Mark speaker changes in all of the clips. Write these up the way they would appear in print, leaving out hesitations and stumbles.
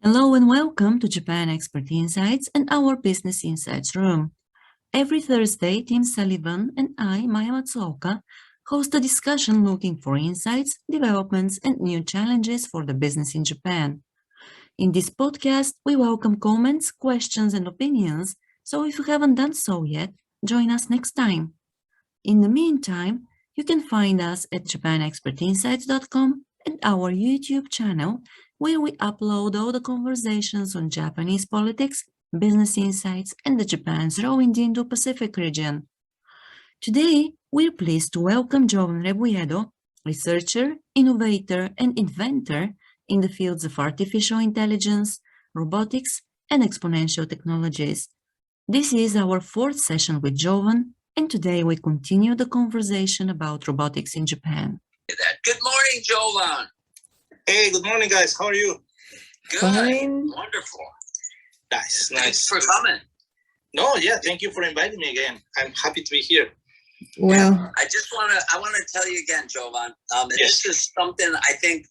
Speaker 1: Hello and welcome to Japan Expert Insights and our Business Insights room. Every Thursday, Tim Sullivan and I, Maya Matsuoka, host a discussion looking for insights, developments, and new challenges for the business in Japan. In this podcast, we welcome comments, questions, and opinions, so if you haven't done so yet, join us next time. In the meantime, you can find us at japanexpertinsights.com and our YouTube channel, where we upload all the conversations on Japanese politics, business insights, and the Japan's role in the Indo-Pacific region. Today, we're pleased to welcome Jovan Rebolledo, researcher, innovator, and inventor in the fields of artificial intelligence, robotics, and exponential technologies. This is our fourth session with Jovan, and today we continue the conversation about robotics in Japan.
Speaker 2: Good morning, Jovan.
Speaker 3: Hey, good morning, guys. How are you?
Speaker 2: Good.
Speaker 1: Fine.
Speaker 2: Wonderful.
Speaker 3: Nice.
Speaker 2: Thanks for coming.
Speaker 3: No, yeah, thank you for inviting me again. I'm happy to be here.
Speaker 1: Well,
Speaker 2: I want to tell you again, Jovan.
Speaker 3: Yes.
Speaker 2: This is something I think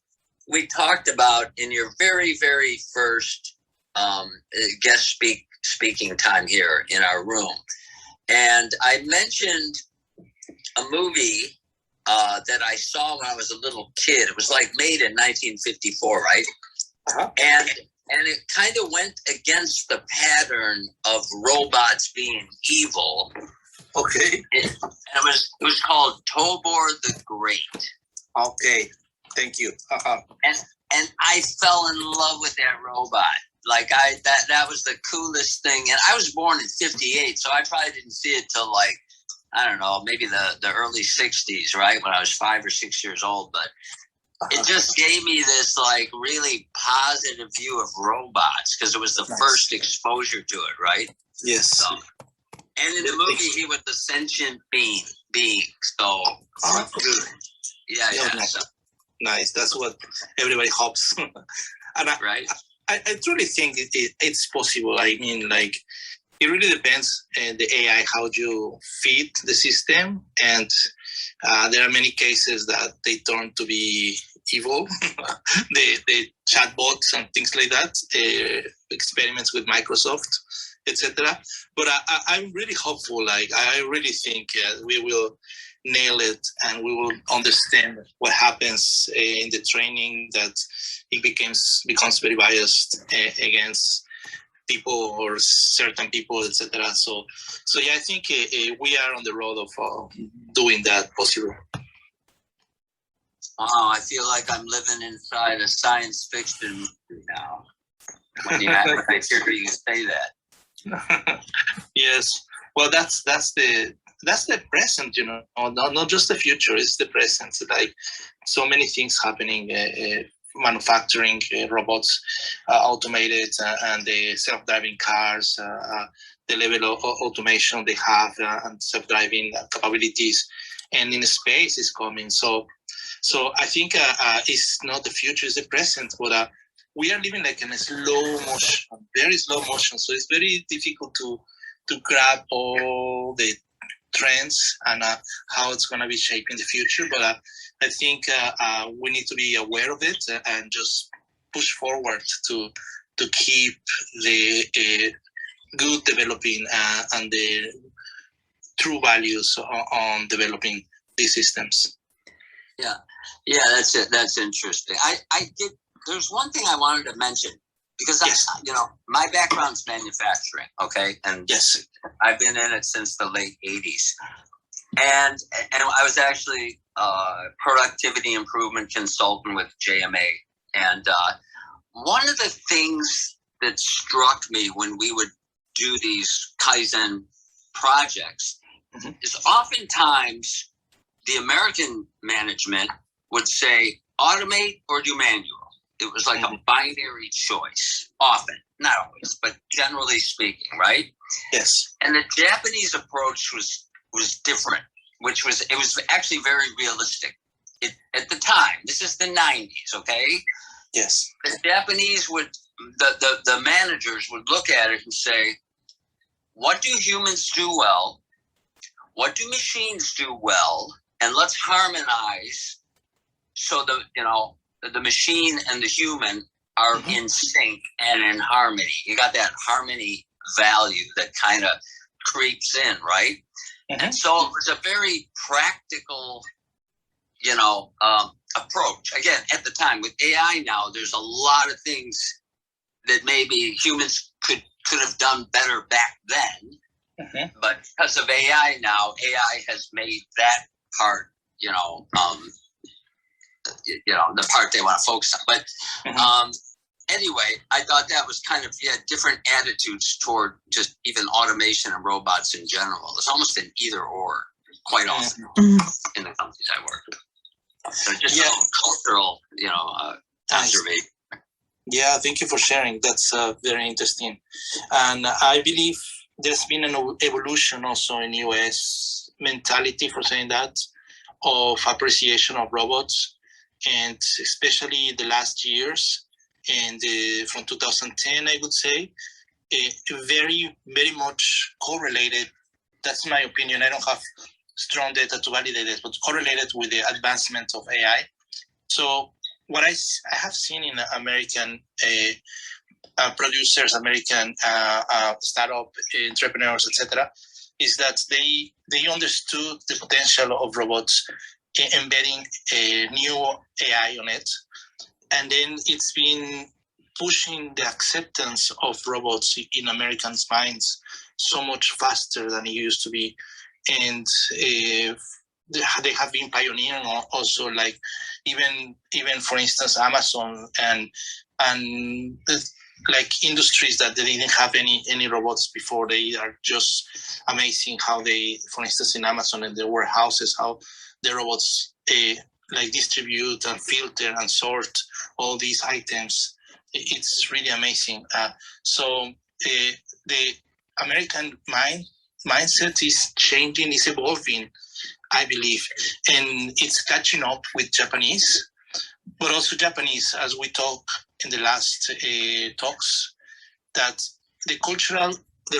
Speaker 2: we talked about in your very, very first guest speaking time here in our room. And I mentioned a movie that I saw when I was a little kid. It was like made in 1954, right?
Speaker 3: Uh-huh.
Speaker 2: And it kind of went against the pattern of robots being evil.
Speaker 3: Okay.
Speaker 2: It was called Tobor the Great.
Speaker 3: Okay. Thank you. Uh-huh.
Speaker 2: And I fell in love with that robot. Like that was the coolest thing. And I was born in 58, so I probably didn't see it till like, I don't know, maybe the early 60s, right? When I was 5 or 6 years old. But it just gave me this like really positive view of robots because it was the first exposure to it, right?
Speaker 3: Yes.
Speaker 2: So, and in the movie, he was a sentient being. So,
Speaker 3: Good.
Speaker 2: yeah.
Speaker 3: Nice.
Speaker 2: So,
Speaker 3: Nice. That's what everybody hopes. And
Speaker 2: right?
Speaker 3: I truly think it's possible. I mean, like, it really depends the AI, how you feed the system. And there are many cases that they turn to be evil. the chatbots and things like that, experiments with Microsoft, etc. But I'm really hopeful. Like, I really think we will nail it and we will understand what happens in the training, that it becomes very biased against people or certain people, etc. So yeah, I think we are on the road of doing that possible.
Speaker 2: Oh, I feel like I'm living inside a science fiction movie now. When I hear you say that.
Speaker 3: Yes. Well, that's the present, you know. Not just the future. It's the present. Like, so many things happening. Manufacturing robots, automated, and the self-driving cars, the level of automation they have, and self-driving capabilities, and in space is coming. So I think it's not the future, it's the present. But we are living like in a slow motion, very slow motion. So it's very difficult to grab all the trends and how it's going to be shaping the future. But I think we need to be aware of it and just push forward to keep the good developing and the true values on developing these systems.
Speaker 2: Yeah, that's it. That's interesting. I did. There's one thing I wanted to mention because
Speaker 3: Yes.
Speaker 2: My background's manufacturing. Okay, and
Speaker 3: Yes.
Speaker 2: I've been in it since the late 80s. And I was actually a productivity improvement consultant with JMA. And one of the things that struck me when we would do these Kaizen projects is oftentimes the American management would say, automate or do manual. It was like a binary choice, often, not always, but generally speaking, right?
Speaker 3: Yes.
Speaker 2: And the Japanese approach was different, it was actually very realistic. At the time, this is the 90s, okay?
Speaker 3: Yes.
Speaker 2: The Japanese the managers would look at it and say, what do humans do well? What do machines do well? And let's harmonize so the machine and the human are in sync and in harmony. You got that harmony value that kind of creeps in, right? And so it was a very practical, approach. Again, at the time with AI now, there's a lot of things that maybe humans could have done better back then. But because of AI now, AI has made that part, the part they want to focus on. But anyway, I thought that was kind of, different attitudes toward just even automation and robots in general. It's almost an either or quite often in the companies I work with. So just a little cultural, observation.
Speaker 3: Yeah, thank you for sharing. That's very interesting. And I believe there's been an evolution also in US mentality, for saying that, of appreciation of robots, and especially the last years, and from 2010, I would say, very, very much correlated. That's my opinion. I don't have strong data to validate it, but correlated with the advancement of AI. So what I have seen in American producers, American startup entrepreneurs, etc., is that they understood the potential of robots, embedding a new AI on it, and then it's been pushing the acceptance of robots in Americans' minds so much faster than it used to be. And they have been pioneering also, like even for instance, Amazon and like industries that they didn't have any robots before. They are just amazing how they, for instance, in Amazon and their warehouses, how the robots like distribute and filter and sort all these items. It's really amazing. So the American mindset is changing, is evolving, I believe, and it's catching up with Japanese, but also Japanese, as we talk in the last talks, that the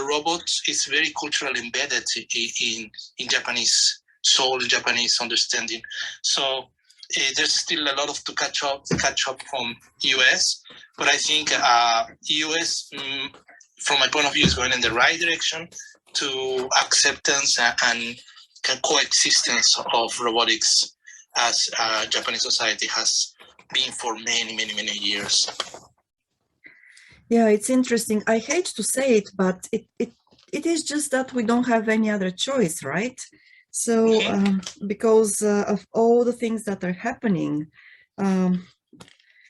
Speaker 3: robot is very culturally embedded in Japanese soul, in Japanese understanding. So there's still a lot to catch up from US, but I think US, from my point of view, is going in the right direction to acceptance and coexistence of robotics as Japanese society has been for many, many, many years.
Speaker 1: Yeah, it's interesting. I hate to say it, but it is just that we don't have any other choice, right? So because of all the things that are happening,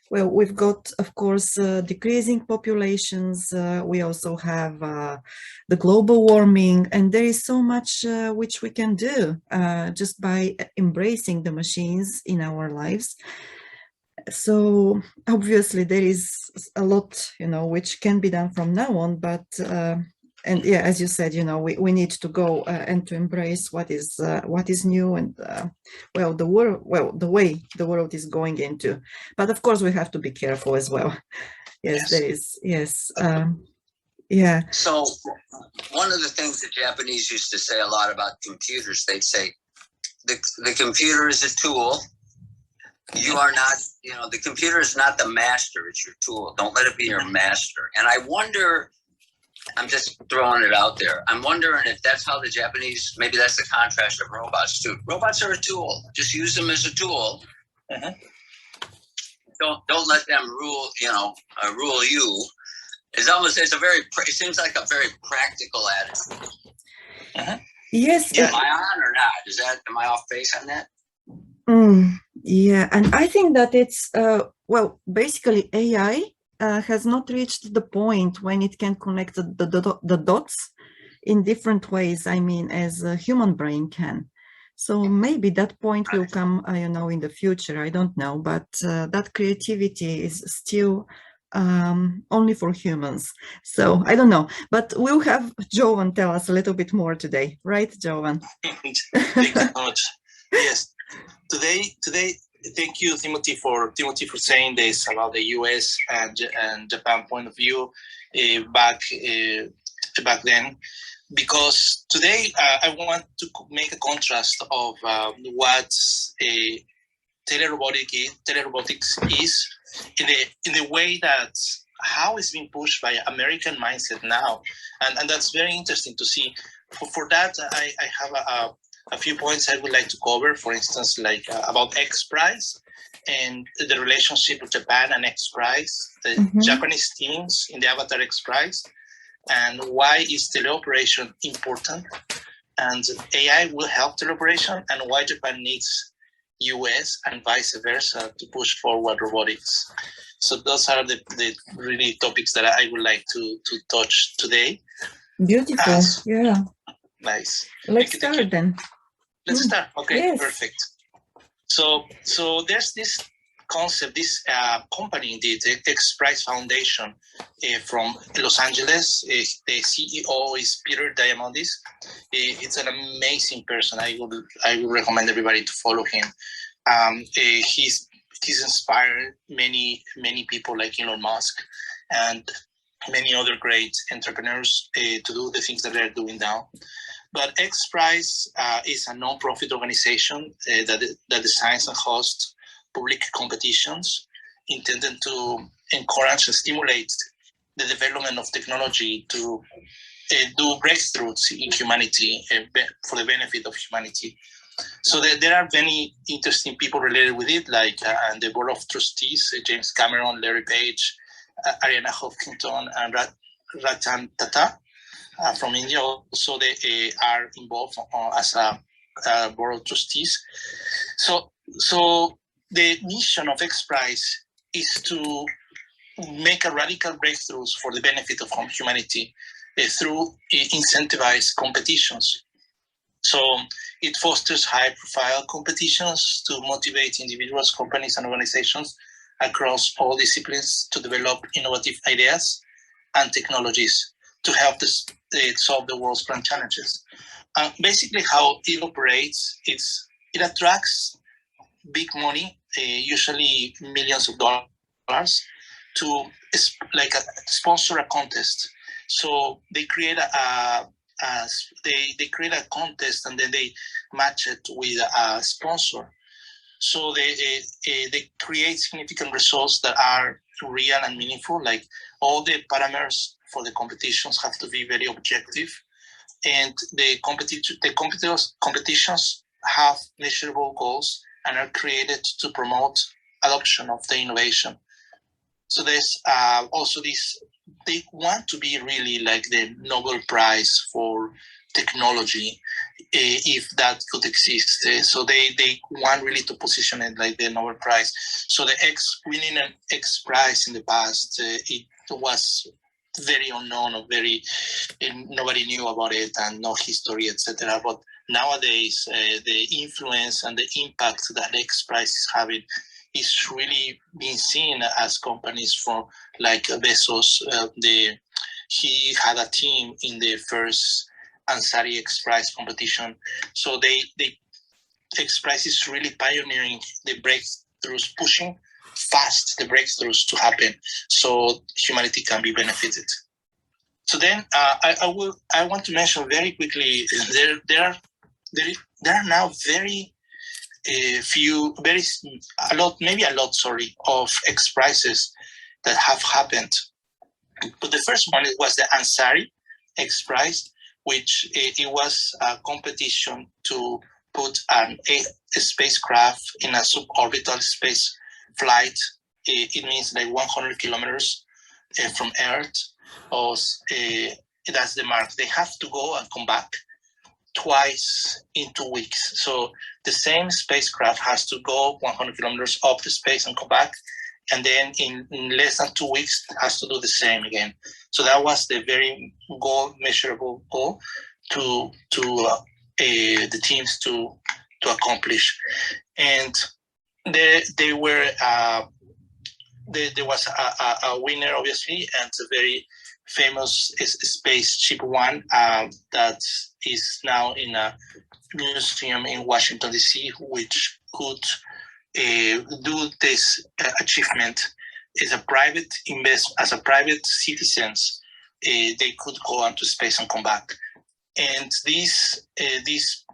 Speaker 1: well, we've got, of course, decreasing populations. We also have the global warming, and there is so much which we can do just by embracing the machines in our lives. So obviously there is a lot, which can be done from now on, but and yeah, as you said, we need to go and to embrace what is new and well, the way the world is going into. But of course, we have to be careful as well. Yes. There is. Yes. Yeah.
Speaker 2: So one of the things the Japanese used to say a lot about computers, they'd say, the computer is a tool. You are not, the computer is not the master, it's your tool. Don't let it be your master. And I wonder, I'm just throwing it out there, I'm wondering if that's how the Japanese, maybe that's the contrast of robots too. Robots are a tool. Just use them as a tool. Don't let them rule, rule you. It seems like a very practical attitude.
Speaker 1: Yes.
Speaker 2: Am I on or not? Am I off base on that?
Speaker 1: Yeah, and I think that it's, well, basically AI has not reached the point when it can connect the dots in different ways, I mean, as a human brain can. So maybe that point will come, in the future, I don't know, but that creativity is still only for humans. So I don't know, but we'll have Jovan tell us a little bit more today, right, Jovan?
Speaker 3: Thank you so much. Yes. Today, thank you, Timothy, for saying this about the US and Japan point of view back then, because today I want to make a contrast of what telerobotics is in the way that how it's being pushed by American mindset now, and that's very interesting to see. For that, I have a few points I would like to cover. For instance, like about XPRIZE and the relationship with Japan and XPRIZE, the Japanese teams in the Avatar XPRIZE, and why is teleoperation important, and AI will help teleoperation, and why Japan needs US and vice versa to push forward robotics. So those are the really topics that I would like to touch today.
Speaker 4: Beautiful. Yeah.
Speaker 3: Nice.
Speaker 4: Let's start then.
Speaker 3: Let's start. Okay,
Speaker 4: yes.
Speaker 3: Perfect. So there's this concept, this company indeed, the XPRIZE Foundation from Los Angeles. The CEO is Peter Diamandis. It's an amazing person. I would recommend everybody to follow him. He's inspired many people like Elon Musk and many other great entrepreneurs to do the things that they're doing now. But XPRIZE is a non-profit organization that designs and hosts public competitions intended to encourage and stimulate the development of technology to do breakthroughs in humanity for the benefit of humanity. So there are many interesting people related with it, like and the board of trustees, James Cameron, Larry Page, Ariana Huffington, and Ratan Tata from India. Also, they are involved as a board of trustees. So the mission of XPRIZE is to make a radical breakthroughs for the benefit of humanity through incentivized competitions. So it fosters high-profile competitions to motivate individuals, companies, and organizations across all disciplines to develop innovative ideas and technologies to help solve the world's grand challenges. Basically, how it operates, it attracts big money, usually millions of dollars, to sponsor a contest. So they create they create a contest and then they match it with a sponsor. So they create significant results that are real and meaningful. Like all the parameters for the competitions have to be very objective, and the competitions have measurable goals and are created to promote adoption of the innovation. So there's also this, they want to be really like the Nobel Prize for technology, if that could exist. So they want really to position it like the Nobel Prize. So the winning an XPRIZE in the past, it was very unknown or nobody knew about it and no history, etc. But nowadays, the influence and the impact that XPRIZE is having is really being seen as companies from like Bezos. He had a team in the first Ansari X-Prize competition. So XPRIZE is really pioneering the breakthroughs, pushing fast the breakthroughs to happen so humanity can be benefited. So then I want to mention very quickly, there are now a lot of XPRIZes that have happened. But the first one was the Ansari X-Prize, which it was a competition to put a spacecraft in a suborbital space flight. It means like 100 kilometers from Earth. That's the mark. They have to go and come back twice in 2 weeks. So the same spacecraft has to go 100 kilometers up the space and come back. And then in less than 2 weeks, has to do the same again. So that was the very measurable goal to the teams to accomplish. And there was a winner, obviously, and a very famous Spaceship One that is now in a museum in Washington, D.C., which could do this achievement as a private citizens. They could go onto space and come back. And this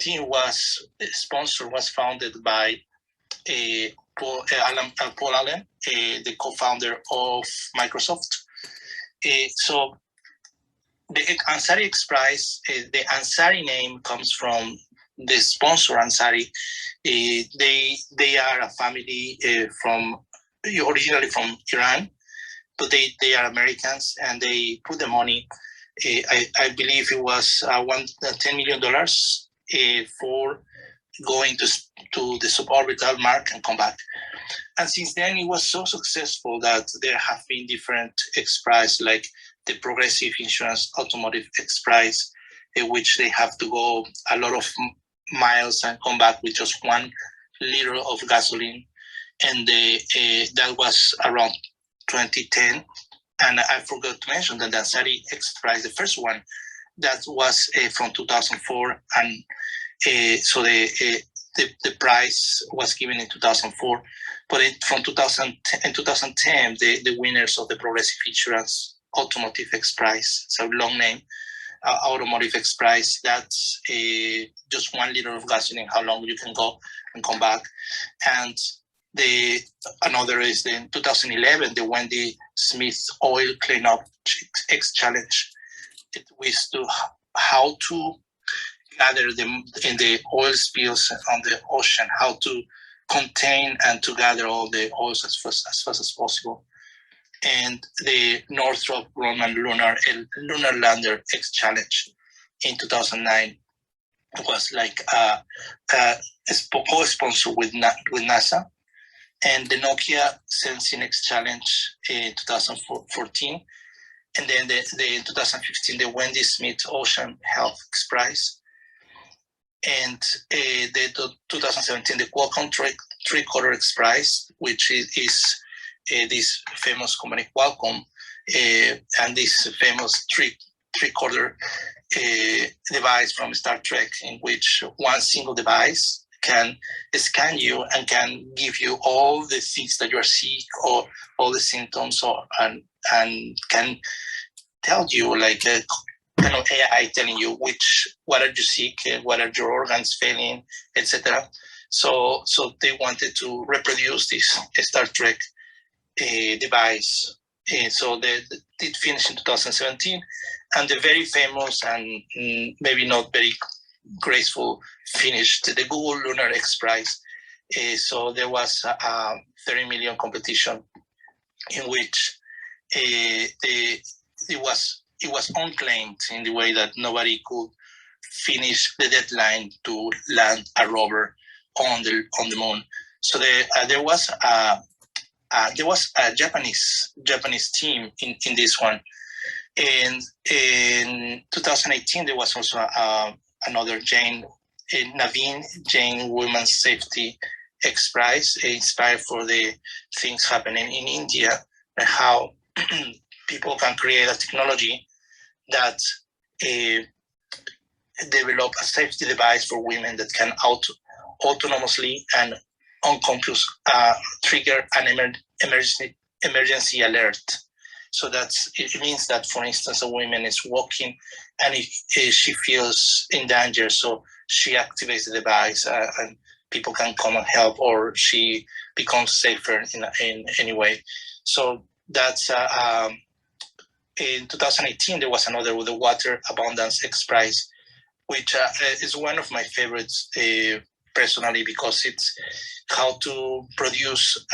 Speaker 3: team was founded by Paul Allen, the co-founder of Microsoft. So the Ansari X-Prize, the Ansari name comes from the sponsor Ansari. They are a family originally from Iran, but they are Americans, and they put the money. I believe it was $10 million for going to the suborbital mark and come back. And since then, it was so successful that there have been different XPRIZE, like the Progressive Insurance Automotive XPRIZE, in which they have to go a lot of miles and come back with just 1 liter of gasoline. And that was around 2010. And I forgot to mention that the Ansari X-Prize, the first one, that was from 2004. And so the prize was given in 2004. But from 2010, the winners of the Progressive Insurance Automotive X-Prize, so long name, Automotive X-Prize, that's just 1 liter of gasoline, how long you can go and come back. And another is in 2011, the Wendy Smith Oil Cleanup X Challenge. It was to how to gather in the oil spills on the ocean, how to contain and to gather all the oils as fast as possible. And the Northrop Grumman Lunar Lander X Challenge in 2009 was like a co-sponsor with NASA. And the Nokia Sensing X Challenge in 2014. And then in 2015, the Wendy Smith Ocean Health X-Prize. And the 2017, the Qualcomm Tricorder X-Prize, which is this famous company Qualcomm, and this famous tricorder device from Star Trek, in which one single device can scan you and can give you all the things that you are sick or all the symptoms, and can tell you, like a kind of AI telling you what are you sick, what are your organs failing, etc. So they wanted to reproduce this Star Trek device. So it finished in 2017, and the very famous and maybe not very graceful finished the Google Lunar X-Prize. So there was a 30 million competition in which it was unclaimed in the way that nobody could finish the deadline to land a rover on the moon. So there was a Japanese team in this one. And in 2018, there was also another Naveen Jain Women's Safety X-Prize, inspired for the things happening in India and how people can create a technology that develop a safety device for women that can autonomously and on campus trigger an emergency alert. So it means that, for instance, a woman is walking and if she feels in danger, so she activates the device and people can come and help, or she becomes safer in any way. So that's in 2018, there was another with the Water Abundance X-Prize, which is one of my favorites personally, because it's how to produce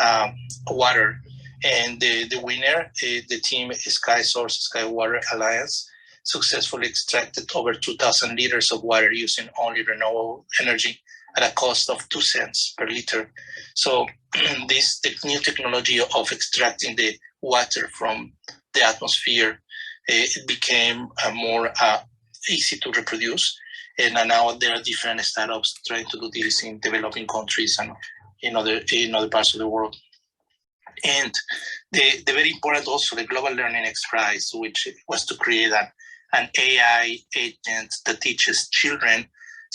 Speaker 3: water. And the winner, the team Sky Water Alliance, successfully extracted over 2,000 liters of water using only renewable energy at a cost of 2 cents per liter. So the new technology of extracting the water from the atmosphere, it became more easy to reproduce. And now there are different startups trying to do this in developing countries and in other parts of the world. And the very important also, the Global Learning X-Prize, which was to create an AI agent that teaches children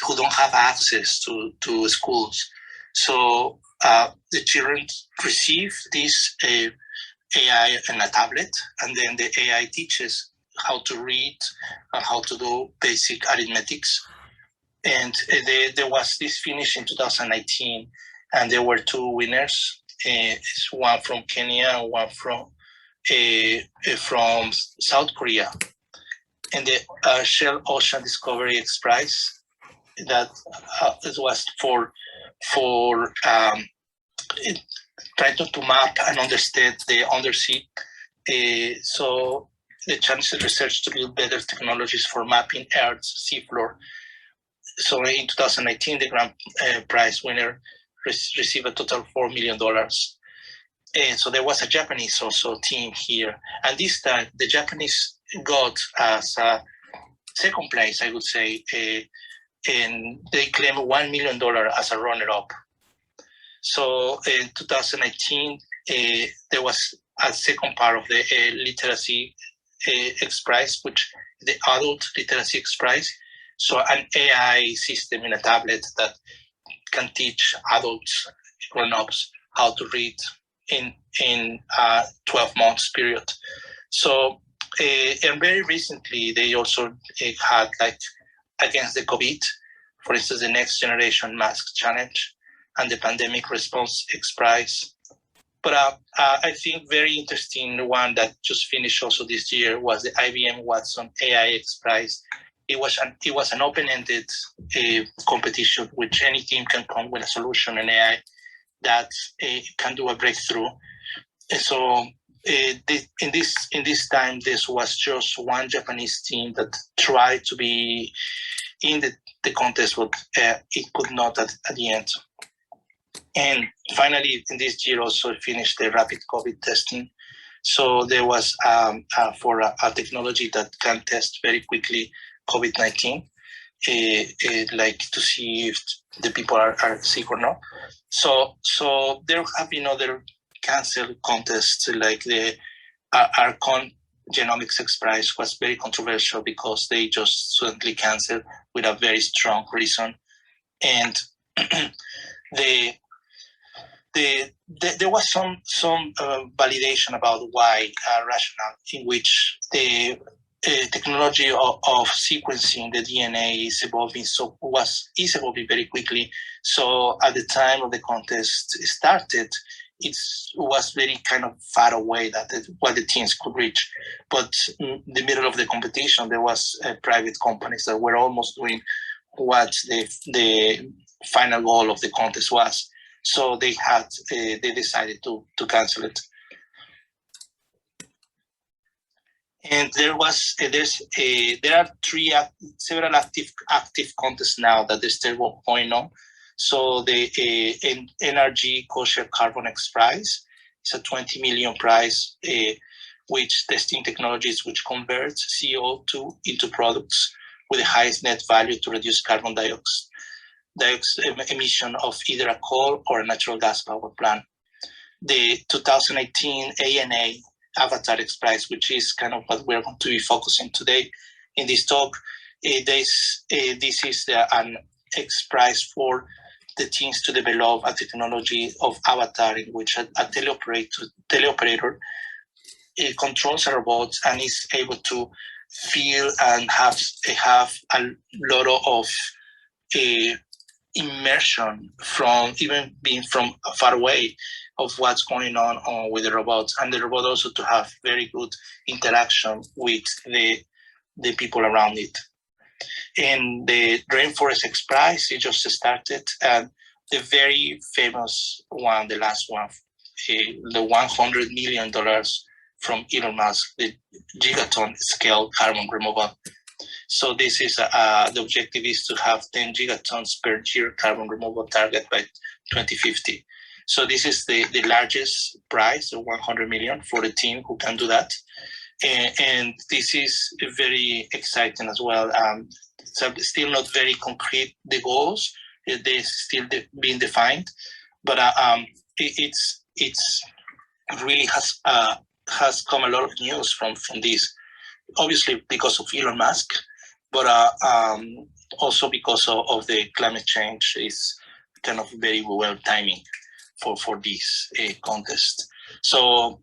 Speaker 3: who don't have access to schools. So the children receive this AI in a tablet, and then the AI teaches how to read and how to do basic arithmetics. And there was this finish in 2019, and there were two winners. One from Kenya and one from South Korea. And the Shell Ocean Discovery XPRIZE, that it was for trying to map and understand the undersea. So the challenge is research to build better technologies for mapping Earth's seafloor. So in 2019, the grand prize winner received a total of $4 million. And so there was a Japanese also team here. And this time, the Japanese got as a second place, I would say, and they claimed $1 million as a runner-up. So in 2019, there was a second part of the literacy XPRIZE, which is the adult literacy XPRIZE. So an AI system in a tablet that can teach adults, grown-ups, how to read in a 12 months period. So, and very recently, they also had, like, against the COVID, for instance, the Next Generation Mask Challenge and the Pandemic Response XPRIZE. But I think very interesting one that just finished also this year was the IBM Watson AI XPRIZE. It was an open-ended competition, which any team can come with a solution in AI that can do a breakthrough. And so in this time, this was just one Japanese team that tried to be in the contest, but it could not at the end. And finally, in this year also finished the rapid COVID testing. So there was for a technology that can test very quickly COVID-19, like to see if the people are sick or not. So there have been other canceled contests, like the Archon Genomics XPRIZE was very controversial because they just suddenly canceled with a very strong reason. And there was some validation about why rationale in which the technology of sequencing the DNA is evolving very quickly. So at the time of the contest started, it was very kind of far away what the teams could reach. But in the middle of the competition, there was private companies that were almost doing what the final goal of the contest was. So they decided to cancel it. And there are several active contests now that are still going on. So the NRG Kosher Carbon XPRIZE is a 20 million prize, which testing technologies which converts CO2 into products with the highest net value to reduce carbon dioxide emission of either a coal or a natural gas power plant. The 2018 ANA Avatar XPRIZE, which is kind of what we're going to be focusing today in this talk. This is an XPRIZE for the teams to develop a technology of avatar in which a teleoperator controls a robot and is able to feel and have a lot of immersion from even being from far away of what's going on with the robot, and the robot also to have very good interaction with the people around it. And the Rainforest XPRIZE, it just started, and the very famous one, the last one, the $100 million from Elon Musk, the gigaton scale carbon removal. So this is the objective is to have 10 gigatons per year carbon removal target by 2050. So this is the largest prize, the 100 million for the team who can do that. And this is very exciting as well. So still not very concrete, the goals, they're still being defined, but it's really has come a lot of news from this, obviously because of Elon Musk, but also because of the climate change is kind of very well timing for this contest. So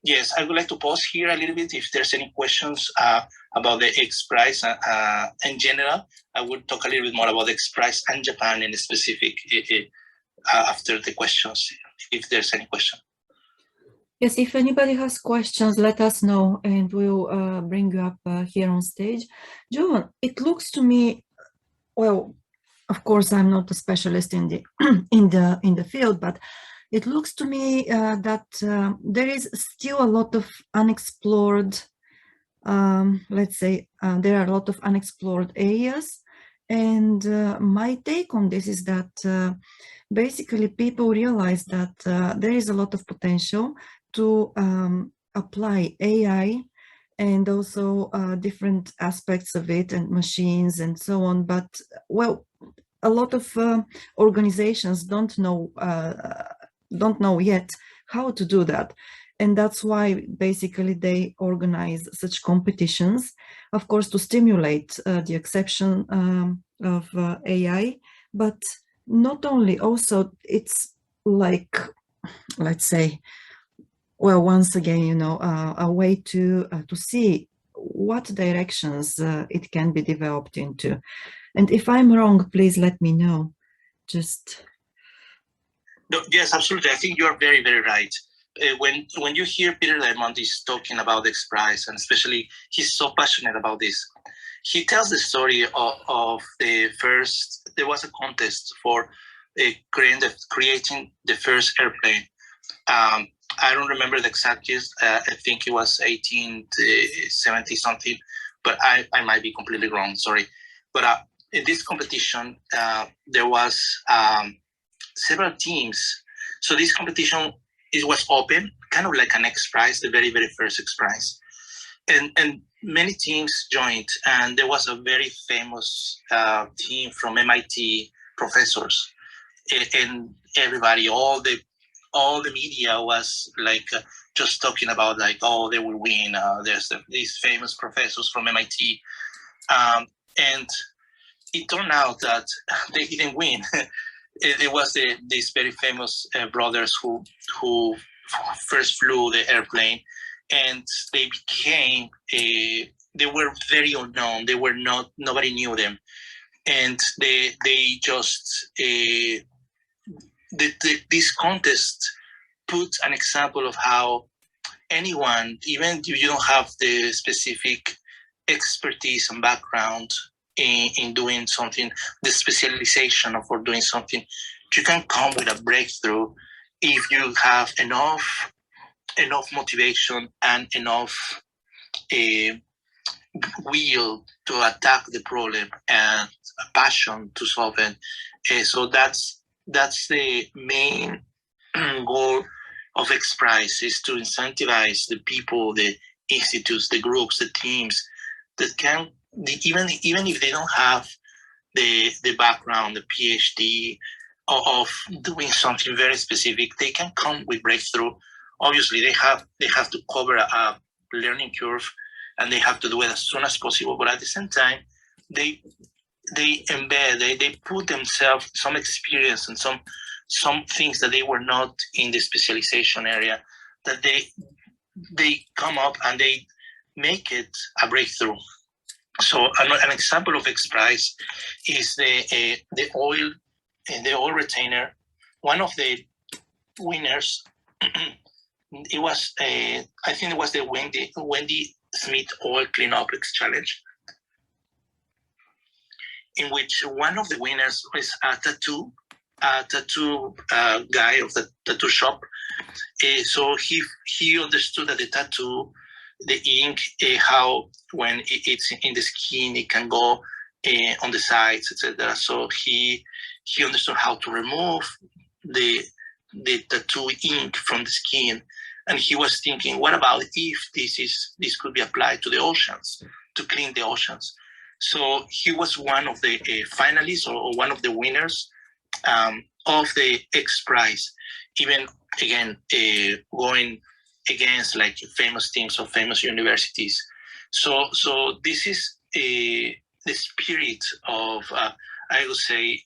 Speaker 3: yes, I would like to pause here a little bit. If there's any questions about the XPRIZE in general, I would talk a little bit more about the XPRIZE and Japan in specific after the questions, if there's any question.
Speaker 4: Yes, if anybody has questions, let us know and we'll bring you up here on stage. John, it looks to me, well, of course, I'm not a specialist in the in the field, but it looks to me that there is still a lot of unexplored, let's say, there are a lot of unexplored areas. And my take on this is that basically people realize that there is a lot of potential to apply AI and also different aspects of it and machines and so on. But, well, a lot of organizations don't know yet how to do that. And that's why basically they organize such competitions, of course, to stimulate the acceptance of AI, but not only, also it's like, let's say, well, once again, you know, a way to see what directions it can be developed into. And if I'm wrong, please let me know. Just.
Speaker 3: No, yes, absolutely. I think you are very, very right. When you hear Peter Diamandis is talking about XPRIZE, and especially he's so passionate about this, he tells the story of the first, there was a contest for creating the first airplane. I don't remember the exact years. I think it was 1870 something, but I might be completely wrong, sorry. But in this competition, there was several teams. So this competition, it was open, kind of like an XPRIZE, the very, very first XPRIZE. And many teams joined, and there was a very famous team from MIT professors, and everybody, all the media was like just talking about like, oh, they will win. There's these famous professors from MIT, and it turned out that they didn't win. It was these very famous brothers who first flew the airplane, and they became they were very unknown. They were not, nobody knew them, and they just this contest put an example of how anyone, even if you don't have the specific expertise and background in doing something, the specialization for doing something, you can come with a breakthrough if you have enough motivation and enough will to attack the problem and a passion to solve it. So that's the main goal of XPRIZE, is to incentivize the people, the institutes, the groups, the teams that can, even if they don't have the background, the PhD of doing something very specific, they can come with breakthrough. Obviously, they have to cover a learning curve, and they have to do it as soon as possible. But at the same time, they embed, they put themselves some experience and some things that they were not in the specialization area, that they come up and they make it a breakthrough. So an example of XPRIZE is the oil retainer. One of the winners, it was I think it was the Wendy Smith Oil Cleanup Challenge, in which one of the winners was a tattoo guy of the tattoo shop. So he understood that the tattoo, the ink, how when it's in the skin, it can go on the sides, etc. So he understood how to remove the tattoo ink from the skin, and he was thinking, what about if this could be applied to the oceans, to clean the oceans? So he was one of the finalists or one of the winners of the XPRIZE, even again going against like famous teams of famous universities. So this is the spirit of I would say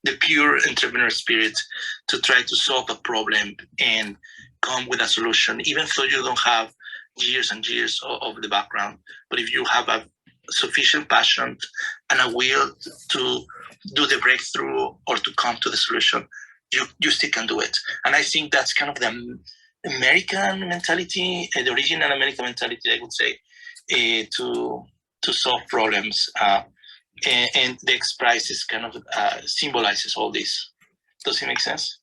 Speaker 3: the pure entrepreneur spirit, to try to solve a problem and come with a solution, even though you don't have years and years of the background. But if you have a sufficient passion and a will to do the breakthrough or to come to the solution, you still can do it. And I think that's kind of the American mentality, the original American mentality, I would say, to solve problems. And the XPRIZE is kind of symbolizes all this. Does it make sense?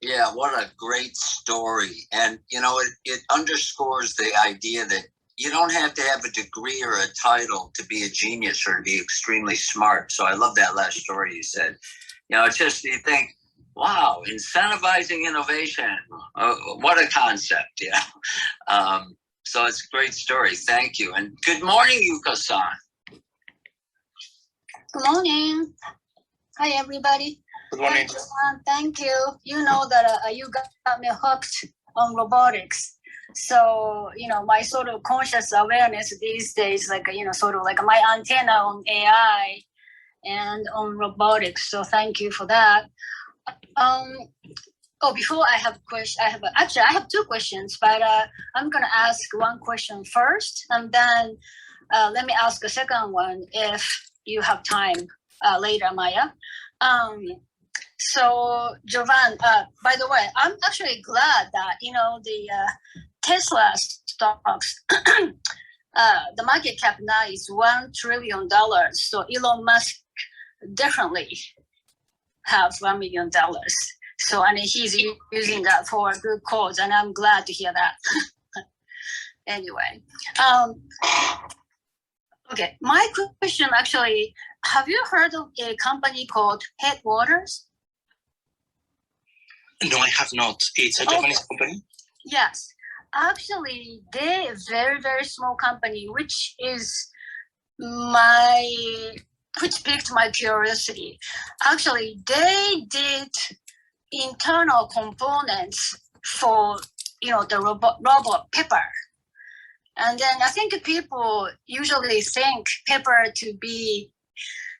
Speaker 2: Yeah, what a great story. And, you know, it underscores the idea that you don't have to have a degree or a title to be a genius or to be extremely smart. So I love that last story you said. You know, it's just, you think, wow, incentivizing innovation. What a concept, yeah. So it's a great story. Thank you. And good morning, Yuka-san.
Speaker 5: Good morning. Hi, everybody.
Speaker 3: Good morning.
Speaker 5: Thank you. You know that you got me hooked on robotics. So, you know, my sort of conscious awareness these days, like, you know, sort of like my antenna on AI and on robotics. So thank you for that. Before I have a question, I have two questions, but I'm going to ask one question first, and then let me ask a second one if you have time later, Maya. So Jovan, by the way, I'm actually glad that, you know, the Tesla stocks, the market cap now is $1 trillion. So Elon Musk definitely have $1 million. So, and he's using that for a good cause, and I'm glad to hear that. Anyway, okay, my question actually, have you heard of a company called Headwaters?
Speaker 3: No, I have not. It's a Japanese company?
Speaker 5: Yes. Actually, they're a very, very small company, which piqued my curiosity. Actually, they did internal components for, you know, the robot Pepper. And then I think people usually think Pepper to be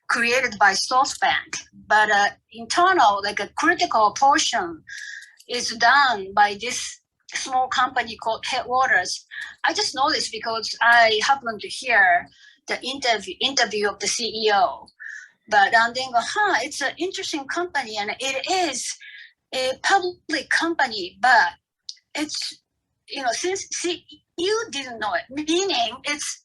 Speaker 5: created by SoftBank, but internal, like a critical portion is done by this small company called Headwaters. I just noticed because I happened to hear the interview of the CEO, but I'm thinking, it's an interesting company, and it is a public company, but it's, you know, since you didn't know it, meaning it's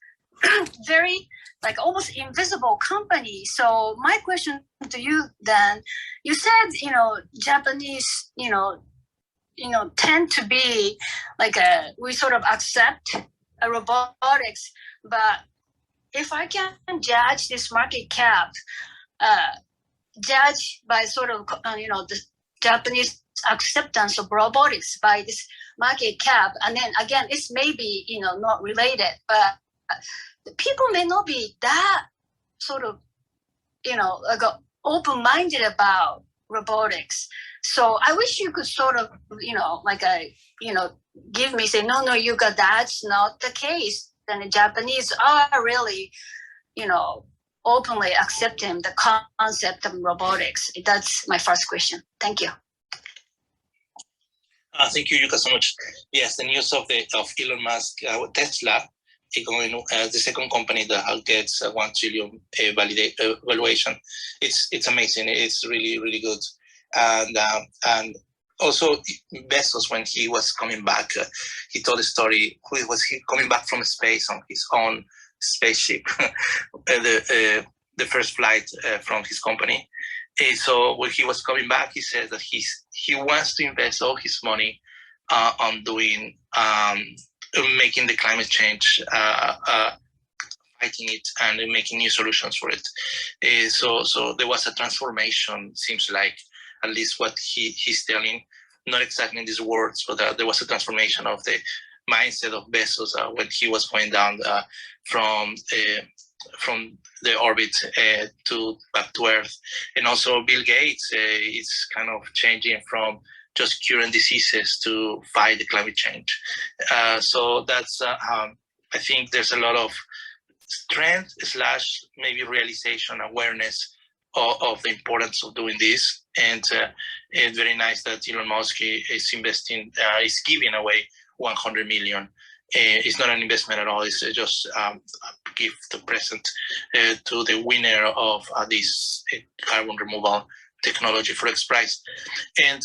Speaker 5: very like almost invisible company. So my question to you then, you said, you know, Japanese, you know, tend to be like we sort of accept a robotics, but if I can judge this market cap, judge by sort of, you know, the Japanese acceptance of robotics by this market cap, and then again, it's maybe, you know, not related, but the people may not be that sort of, you know, like open-minded about robotics. So I wish you could sort of, you know, like give me, say, no, Yuka, that's not the case. Then the Japanese are really, you know, openly accepting the concept of robotics. That's my first question. Thank you.
Speaker 3: Thank you, Yuka, so much. Yes, the news of Elon Musk, Tesla, going the second company that gets a $1 trillion valuation. It's amazing. It's really, really good. And also Bezos, when he was coming back, he told a story. He was coming back from space on his own spaceship, the first flight from his company. So when he was coming back, he said that he wants to invest all his money on doing making the climate change, fighting it, and making new solutions for it. So there was a transformation. Seems like, at least what he's telling, not exactly in these words, but there was a transformation of the mindset of Bezos when he was going down from the orbit back to Earth. And also Bill Gates is kind of changing from just curing diseases to fight the climate change. So that's, I think there's a lot of strength / maybe realization, awareness of the importance of doing this. And it's very nice that Elon Musk is investing, is giving away 100 million. It's not an investment at all. It's just a gift, a present to the winner of this carbon removal technology for XPRIZE. And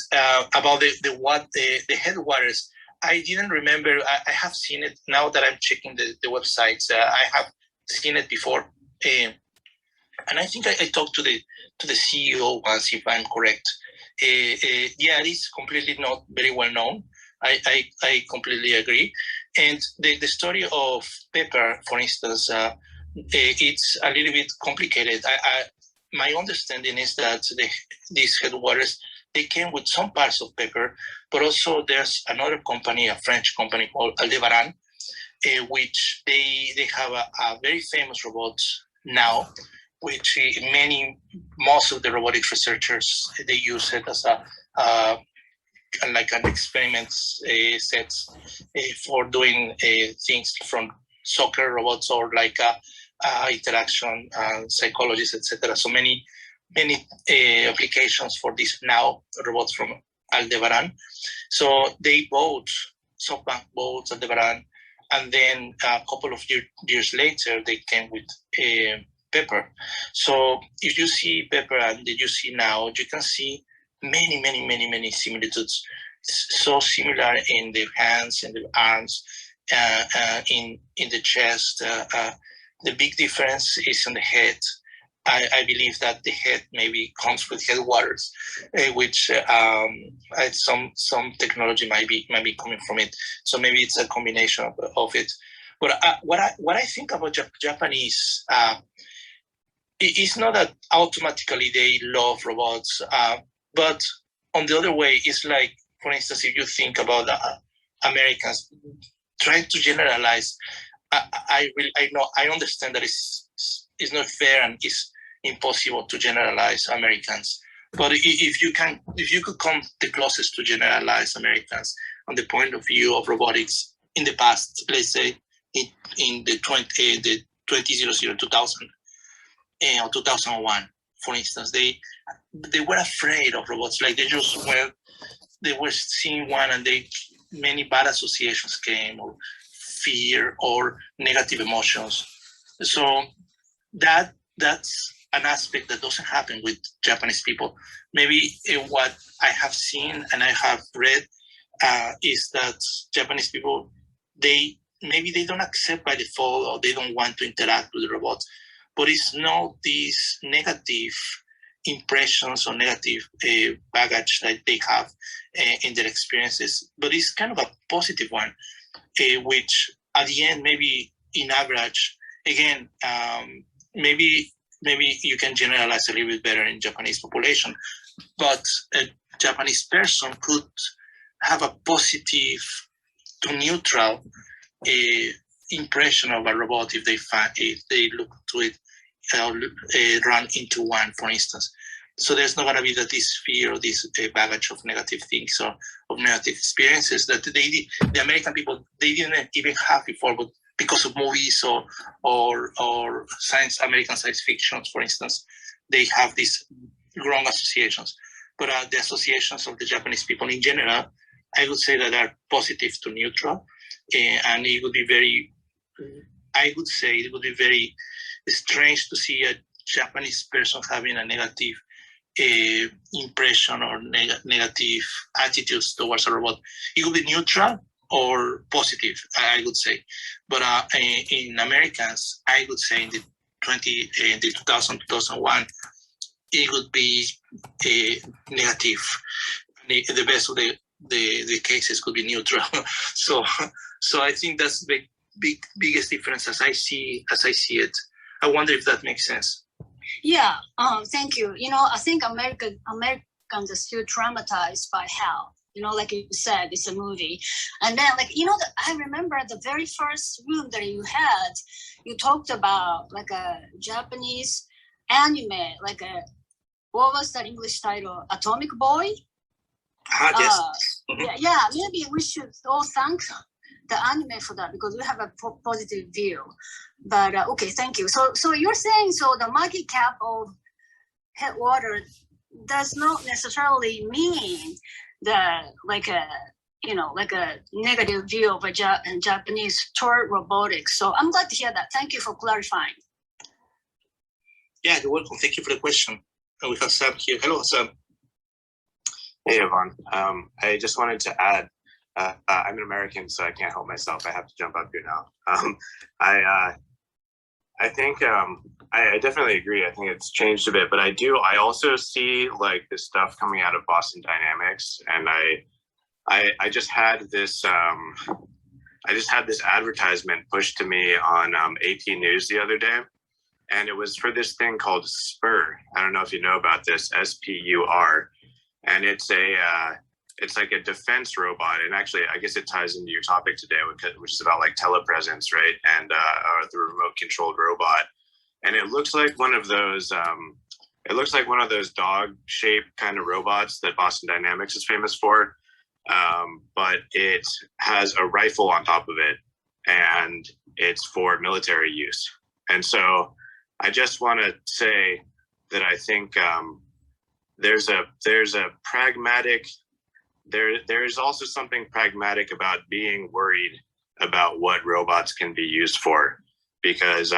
Speaker 3: about the headwaters, I didn't remember. I have seen it now that I'm checking the websites. I have seen it before, and I think I talked to the CEO once, if I'm correct. Yeah, it is completely not very well known. I completely agree. And the story of pepper, for instance, it's a little bit complicated. My understanding is that these headwaters, they came with some parts of pepper, but also there's another company, a French company called Aldebaran, which they have a very famous robot now, which most of the robotics researchers, they use it as like an experiment set for doing things from soccer robots or like interaction psychologists, etc. So many applications for this now robots from Aldebaran. So they bought SoftBank bought Aldebaran, and then a couple of years later they came with Pepper. So if you see Pepper and you see now, you can see many similitudes. So similar in the hands and the arms, in the chest. The big difference is in the head. I believe that the head maybe comes with headwaters, which some technology might be coming from it. So maybe it's a combination of it. But what I think about Japanese, it's not that automatically they love robots, but on the other way, it's like, for instance, if you think about Americans trying to generalize, I understand that it's not fair and it's impossible to generalize Americans. But if you could come the closest to generalize Americans on the point of view of robotics in the past, let's say in the 2000 or 2001, for instance, they were afraid of robots. Like they were seeing one, and many bad associations came, or fear or negative emotions. So that's an aspect that doesn't happen with Japanese people. Maybe what I have seen and I have read is that Japanese people, maybe they don't accept by default, or they don't want to interact with the robots, but it's not these negative impressions or negative baggage that they have in their experiences, but it's kind of a positive one, which at the end, maybe in average, again, maybe you can generalize a little bit better in Japanese population, but a Japanese person could have a positive to neutral impression of a robot if they look to it run into one, for instance. So there's not going to be this fear or this baggage of negative things or of negative experiences that the American people, they didn't even have before, but because of movies or American science fictions, for instance, they have these wrong associations. But the associations of the Japanese people in general, I would say that are positive to neutral, and it would be very strange to see a Japanese person having a negative impression or negative attitudes towards a robot. It would be neutral or positive, I would say. But in Americans, I would say in the 2000, 2001, it would be negative. The best of the cases could be neutral. So I think that's the biggest difference as I see it. I wonder if that makes sense.
Speaker 5: Yeah, thank you. I think Americans are still traumatized by hell. Like you said, it's a movie. And then, I remember the very first room that you had, you talked about like a Japanese anime, what was the English title? Atomic Boy?
Speaker 3: Yes.
Speaker 5: Yeah, maybe we should all thank the anime for that, because we have a positive view. But okay, thank you. So you're saying, so the market cap of Headwater does not necessarily mean that like a negative view of a Japanese toward robotics. So I'm glad to hear that. Thank you for clarifying.
Speaker 3: Yeah, you're welcome. Thank you for the question. And we have Sam here. Hello, Sam.
Speaker 6: Hey, Yvonne. I just wanted to add, I'm an American, so I can't help myself. I have to jump up here now. I think I definitely agree. I think it's changed a bit, but I also see like this stuff coming out of Boston Dynamics, and I just had this advertisement pushed to me on AP News the other day, and it was for this thing called Spur. I don't know if you know about this, SPUR, and it's like a defense robot. And actually, I guess it ties into your topic today, which is about like telepresence, right? And the remote controlled robot. And it looks like one of those. It looks like one of those dog-shaped kind of robots that Boston Dynamics is famous for. But it has a rifle on top of it, and it's for military use. And so I just want to say that I think there's a pragmatic. There is also something pragmatic about being worried about what robots can be used for, because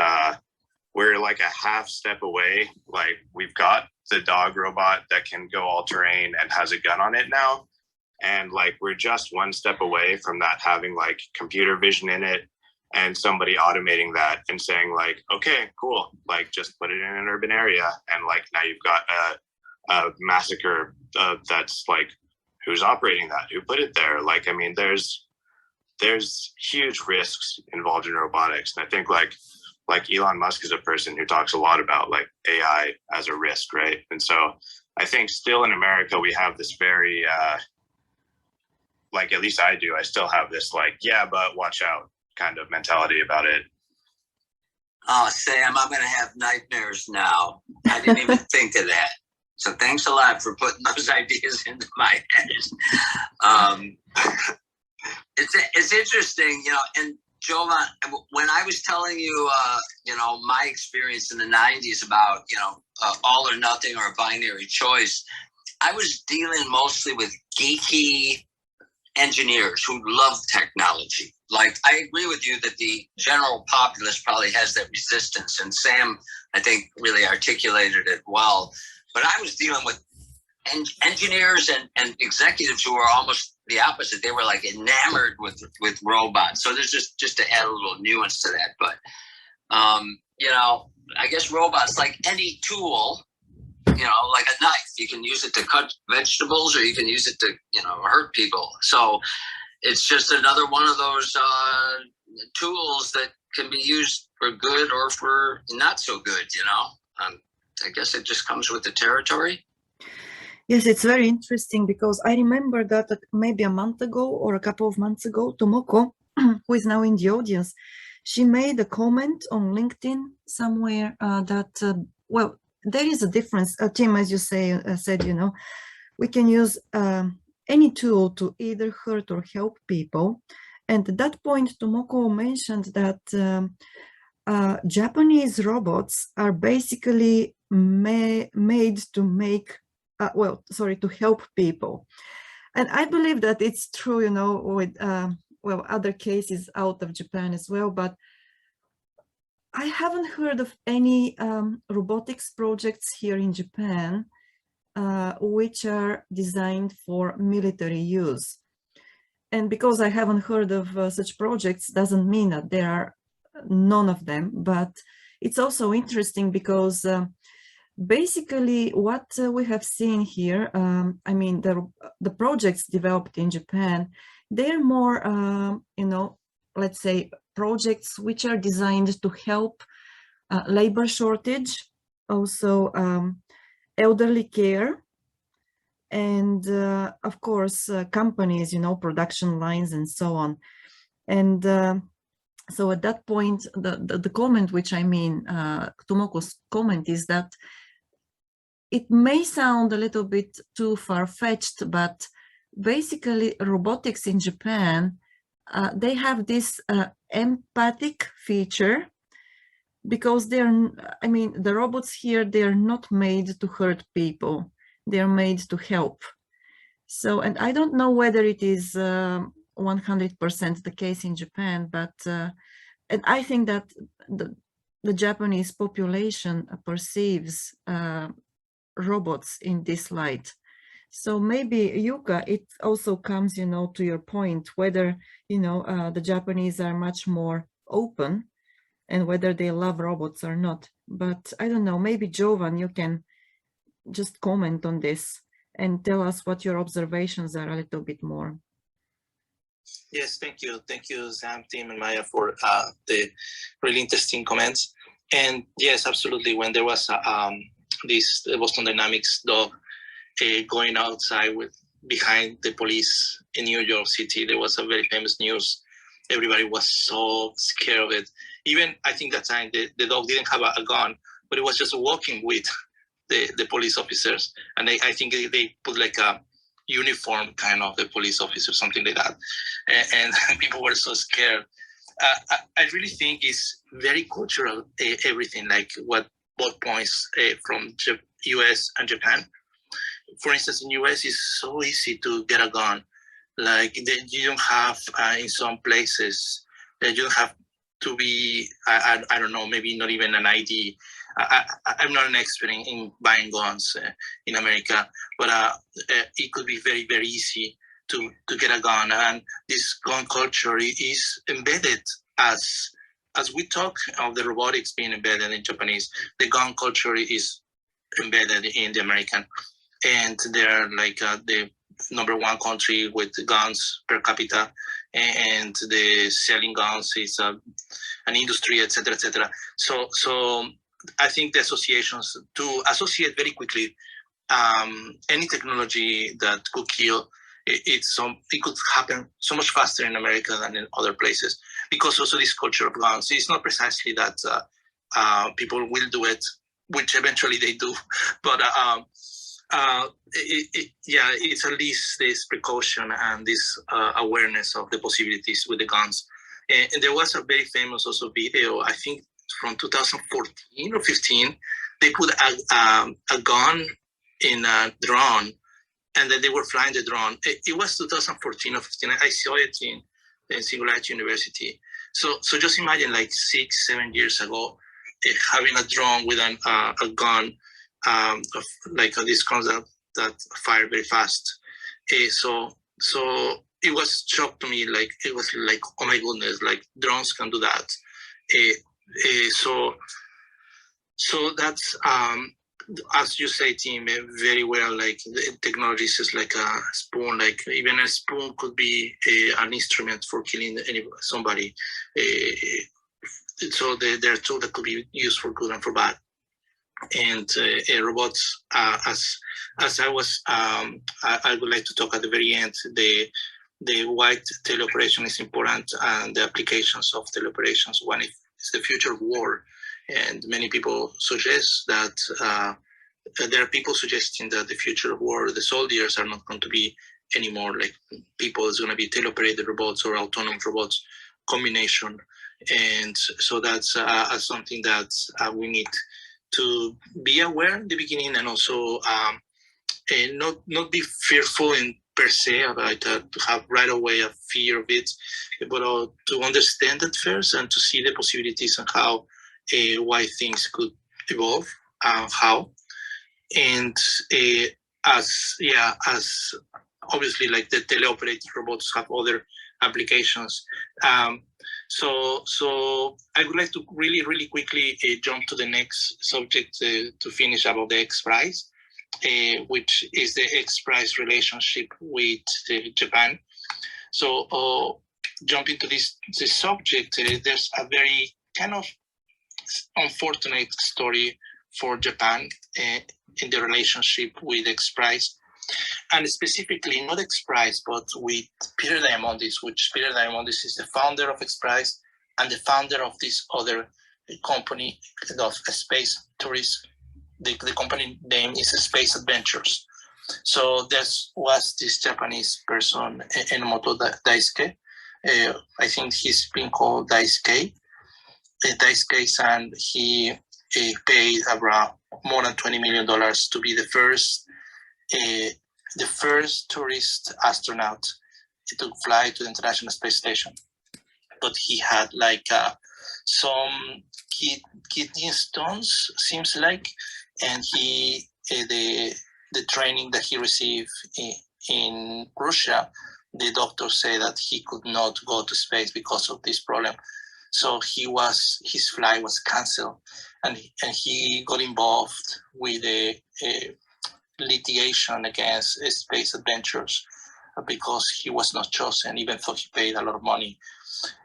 Speaker 6: we're like a half step away. Like, we've got the dog robot that can go all terrain and has a gun on it now. And like, we're just one step away from that having like computer vision in it and somebody automating that and saying like, okay, cool, like just put it in an urban area. And like, now you've got a massacre that's like, who's operating that? Who put it there? Like, I mean, there's huge risks involved in robotics. And I think like Elon Musk is a person who talks a lot about like AI as a risk, right? And so I think still in America, we have this very, like, at least I do, I still have this like, yeah, but watch out kind of mentality about it.
Speaker 2: Oh, Sam, I'm going to have nightmares now. I didn't even think of that. So thanks a lot for putting those ideas into my head. It's interesting, you know, and Jovan, when I was telling you, you know, my experience in the 90s about, you know, all or nothing or a binary choice, I was dealing mostly with geeky engineers who love technology. Like, I agree with you that the general populace probably has that resistance, and Sam, I think, really articulated it well. But I was dealing with engineers and executives who were almost the opposite. They were like enamored with robots. So there's just to add a little nuance to that. But, you know, I guess robots, like any tool, you know, like a knife, you can use it to cut vegetables or you can use it to, you know, hurt people. So it's just another one of those tools that can be used for good or for not so good, you know. I guess it just comes with the territory.
Speaker 4: Yes, it's very interesting because I remember that maybe a month ago or a couple of months ago, Tomoko, who is now in the audience, she made a comment on LinkedIn somewhere that, well, there is a difference. Tim, as you said, you know, we can use any tool to either hurt or help people. And at that point, Tomoko mentioned that Japanese robots are basically made to make, to help people. And I believe that it's true, you know, with, well, other cases out of Japan as well, but I haven't heard of any robotics projects here in Japan which are designed for military use. And because I haven't heard of such projects doesn't mean that there are none of them, but it's also interesting because basically what we have seen here, I mean, the projects developed in Japan, they're more, you know, let's say projects which are designed to help labor shortage, also elderly care, and of course companies, you know, production lines and so on. And so at that point, the comment, which I mean, Tomoko's comment, is that it may sound a little bit too far-fetched, but basically robotics in Japan, they have this empathic feature, because they're, I mean, the robots here, they're not made to hurt people. They're made to help. So, and I don't know whether it is 100% the case in Japan, but and I think that the Japanese population perceives robots in this light. So maybe, Yuka, it also comes, to your point, whether, the Japanese are much more open and whether they love robots or not. But I don't know, maybe Jovan, you can just comment on this and tell us what your observations are a little bit more.
Speaker 3: Yes, thank you. Thank you, Sam, Tim, and Maya for the really interesting comments. And yes, absolutely. When there was this Boston Dynamics dog going outside behind the police in New York City, there was a very famous news. Everybody was so scared of it. Even I think that time the dog didn't have a gun, but it was just walking with the police officers. And I think they put like a uniform kind of the police officer, something like that. And people were so scared. I really think it's very cultural, everything, like what both points from US and Japan. For instance, in US, it's so easy to get a gun. Like you don't have, in some places, you don't have to be, I don't know, maybe not even an ID. I'm not an expert in buying guns in America, but it could be very, very easy to get a gun. And this gun culture is embedded as we talk of the robotics being embedded in Japanese, the gun culture is embedded in the American. And they're like the #1 country with guns per capita, and the selling guns is an industry, etc., etc. So I think the associations to associate very quickly any technology that could kill, it could happen so much faster in America than in other places, because also this culture of guns is not precisely that people will do it, which eventually they do, but it's at least this precaution and this awareness of the possibilities with the guns. And there was a very famous also video, I think from 2014 or 15, they put a gun in a drone, and then they were flying the drone. It was 2014 or 15. I saw it in Singularity University. So just imagine like 6-7 years ago, having a drone with a gun, of like these guns that fire very fast. So it was shocked to me. Like it was like, oh my goodness, like drones can do that. So that's as you say, Tim, very well. Like the technology is just like a spoon. Like even a spoon could be an instrument for killing somebody. So there are tools that could be used for good and for bad. And robots, as I was, I would like to talk at the very end. The wide teleoperation is important, and the applications of teleoperations. One is the future of war, and many people suggest that there are people suggesting that the future of war, the soldiers are not going to be anymore like people. It's going to be teleoperated robots or autonomous robots combination, and so that's something that we need to be aware in the beginning, and also not be fearful in per se about to have right away a fear of it, but to understand it first and to see the possibilities and how why things could evolve, how, and as obviously like the teleoperated robots have other applications. So I would like to really quickly jump to the next subject to finish about the XPRIZE, which is the XPRIZE relationship with Japan. So jump into this subject, there's a very kind of unfortunate story for Japan in the relationship with XPRIZE. And specifically, not XPRIZE, but with Peter Diamandis, which Peter Diamandis is the founder of XPRIZE and the founder of this other company of space tourists. The company name is Space Adventures. So there was this Japanese person, Enomoto Daisuke. I think he's been called Daisuke. And he paid around more than $20 million to be the first tourist astronaut to fly to the International Space Station. But he had like some kidney stones, seems like, and he the training that he received in Russia, the doctor said that he could not go to space because of this problem. So his flight was canceled, and he got involved with a litigation against Space Adventures because he was not chosen, even though he paid a lot of money.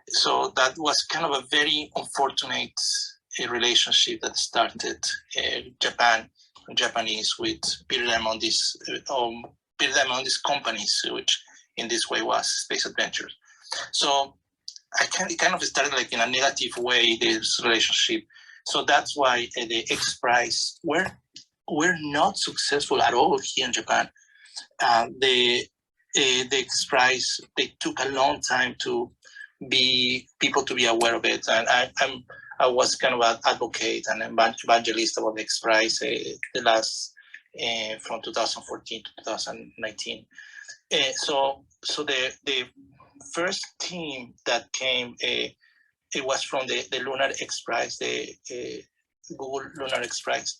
Speaker 3: So that was kind of a very unfortunate relationship that started Japanese with Peter Diamandis companies, which in this way was Space Adventures. So it kind of started like in a negative way, this relationship. So that's why the XPRIZE were not successful at all here in Japan. The XPRIZE, they took a long time to people to be aware of it, and I was kind of an advocate and evangelist about the XPRIZE the last from 2014 to 2019. So the first team that came, it was from the Lunar XPRIZE, the Google Lunar XPRIZE.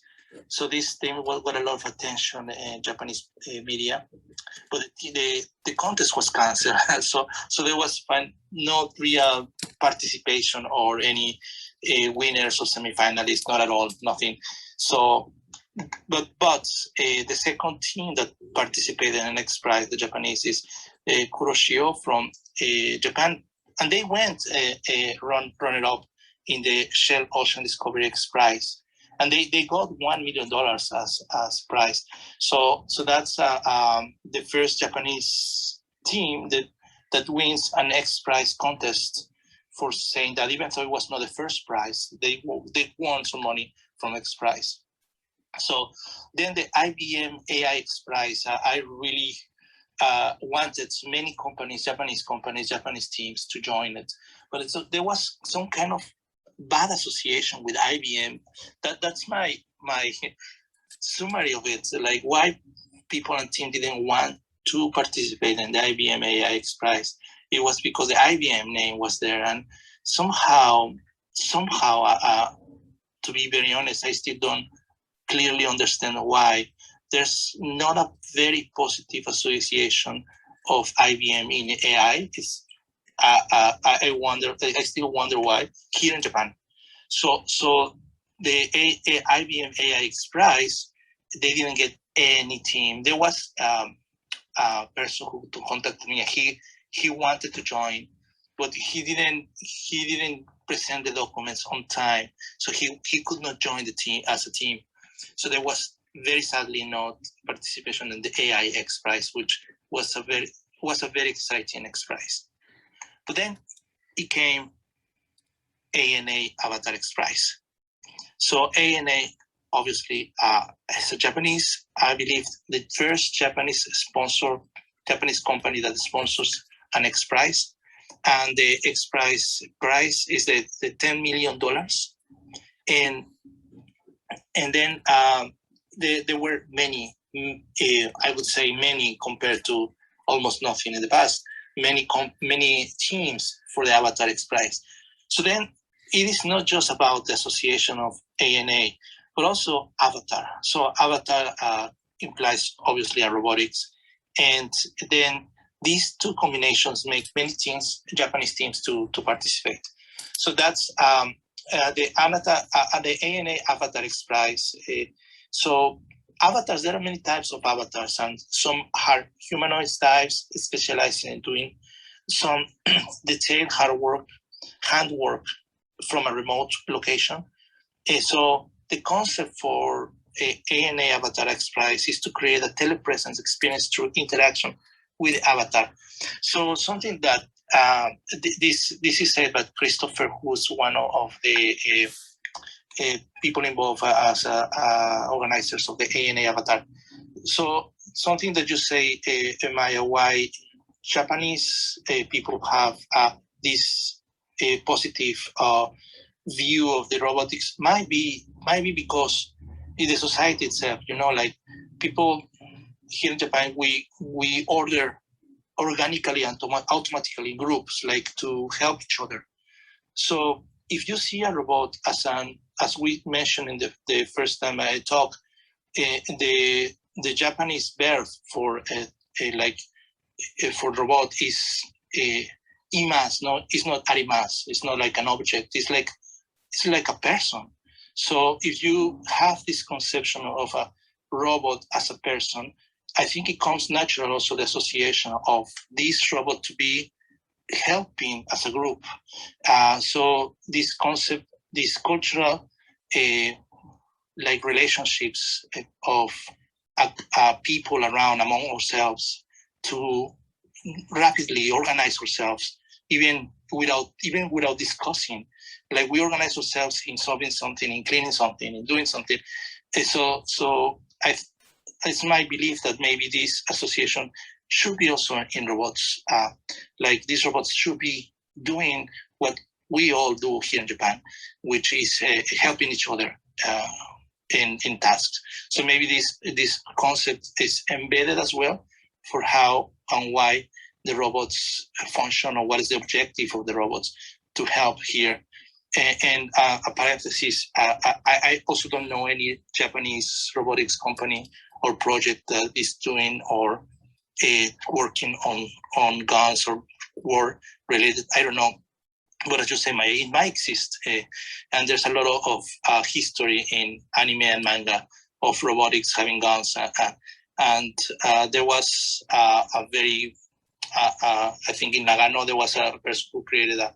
Speaker 3: So this team got a lot of attention in Japanese media, but the contest was canceled. so there was no real participation or any winners or semifinalists, not at all, nothing. So, but the second team that participated in the XPRIZE, the Japanese, is Kuroshio from Japan, and they went runner-up in the Shell Ocean Discovery XPRIZE. And they got $1 million as prize. So that's the first Japanese team that wins an XPRIZE contest for saying that even though it was not the first prize, they won some money from XPRIZE. So then the IBM AI XPRIZE, I really wanted many companies, Japanese teams to join it, but there was some kind of bad association with IBM. That's my summary of it. Like why people and team didn't want to participate in the IBM AI XPRIZE. It was because the IBM name was there, and somehow, to be very honest, I still don't clearly understand why there's not a very positive association of IBM in AI. I still wonder why here in Japan. So the IBM AI XPRIZE, they didn't get any team. There was a person who contacted me. He wanted to join, but he didn't present the documents on time, so he could not join the team as a team. So there was very sadly not participation in the AI XPRIZE, which was a very exciting XPRIZE. But then it came ANA Avatar XPRIZE. So ANA, obviously, is a Japanese, I believe, the first Japanese company that sponsors an XPRIZE. And the XPRIZE prize is the $10 million. And then there were many, I would say many compared to almost nothing in the past. Many teams for the Avatar XPRIZE. So then it is not just about the association of ANA, but also Avatar. So Avatar implies obviously a robotics, and then these two combinations make many teams, Japanese teams, to participate. So that's the ANA Avatar XPRIZE. So avatars, there are many types of avatars, and some are humanoid types specializing in doing some detailed handwork from a remote location. So the concept for ANA Avatar XPRIZE is to create a telepresence experience through interaction with the avatar. So something that this is said by Christopher, who's one of the people involved as organizers of the ANA Avatar. So something that you say, Maya, why Japanese people have this positive view of the robotics might be because in the society itself, like people here in Japan, we order organically and automatically in groups, like to help each other. So if you see a robot as we mentioned in the first time I talked, the Japanese verb for for robot is imas. No, it's not arimas. It's not like an object. It's like a person. So if you have this conception of a robot as a person, I think it comes natural also the association of this robot to be helping as a group. So this concept, this cultural like relationships of people around among ourselves to rapidly organize ourselves, even without discussing. Like we organize ourselves in solving something, in cleaning something, in doing something. And so it's my belief that maybe this association should be also in robots. Like these robots should be doing what we all do here in Japan, which is helping each other in tasks. So maybe this concept is embedded as well for how and why the robots function, or what is the objective of the robots to help here. And a parenthesis, I also don't know any Japanese robotics company or project that is doing or working on guns or war related. I don't know, but as you say, it might exist. And there's a lot of history in anime and manga of robotics having guns. And there was a very, I think in Nagano, there was a person who created a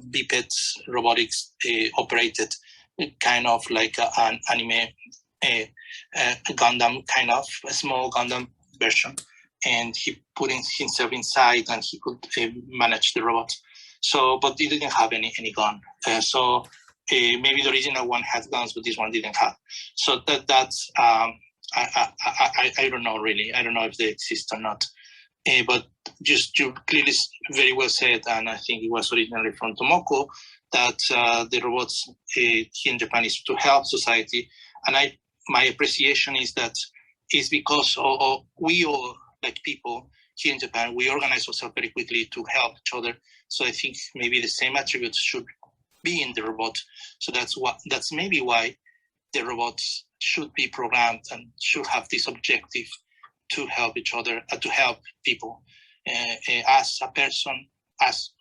Speaker 3: biped robotics operated kind of like an anime Gundam, kind of a small Gundam version, and he put himself inside and he could manage the robot. So, but he didn't have any gun. So maybe the original one had guns, but this one didn't have. So that's I don't know really. I don't know if they exist or not. But just you clearly very well said, and I think it was originally from Tomoko, that the robots here in Japan is to help society. And my appreciation is that it's because we all, like people here in Japan, we organize ourselves very quickly to help each other. So I think maybe the same attributes should be in the robot. So that's maybe why the robots should be programmed and should have this objective to help each other, to help people. As a person, as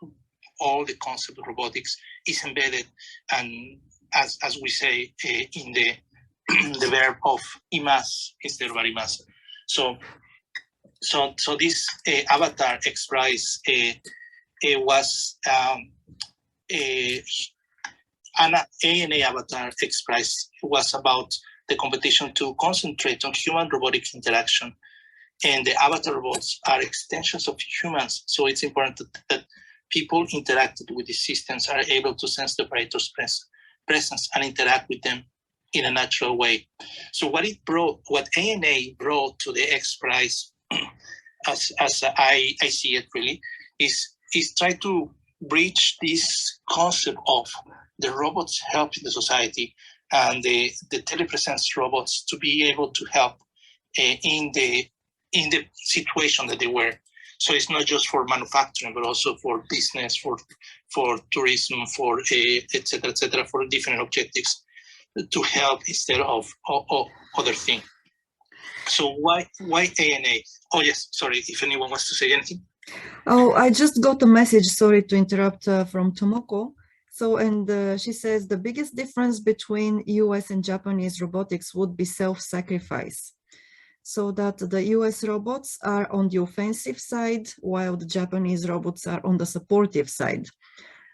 Speaker 3: all the concept of robotics is embedded, and as we say in the verb of imas instead of arimas. So this Avatar XPRIZE was ANA Avatar XPRIZE was about the competition to concentrate on human-robotic interaction. And the avatar robots are extensions of humans. So it's important that people interacted with the systems are able to sense the operator's presence and interact with them in a natural way. So what ANA brought to the XPRIZE, as I see it really, is try to bridge this concept of the robots helping the society and the telepresence robots to be able to help in the situation that they were. So it's not just for manufacturing, but also for business, for tourism, for et cetera, for different objectives to help instead of other things. So why ANA? Oh yes, sorry, if anyone wants to say anything.
Speaker 4: Oh, I just got a message, sorry to interrupt, from Tomoko. So, and she says the biggest difference between US and Japanese robotics would be self-sacrifice. So that the US robots are on the offensive side, while the Japanese robots are on the supportive side.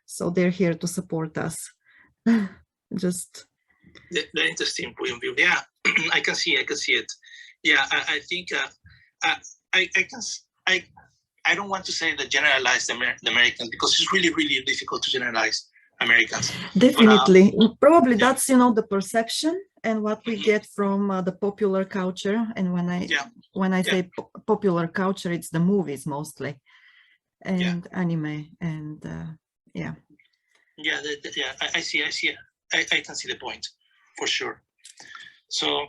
Speaker 4: So they're here to support us. Just
Speaker 3: very interesting point of view. Yeah, I can see it. Yeah, I think I don't want to say that generalize the Americans, because it's really, really difficult to generalize Americans.
Speaker 4: Definitely. But, probably that's, the perception and what we get from the popular culture. And when I say popular culture, it's the movies mostly, and anime, and yeah.
Speaker 3: Yeah, I see. I can see the point for sure. So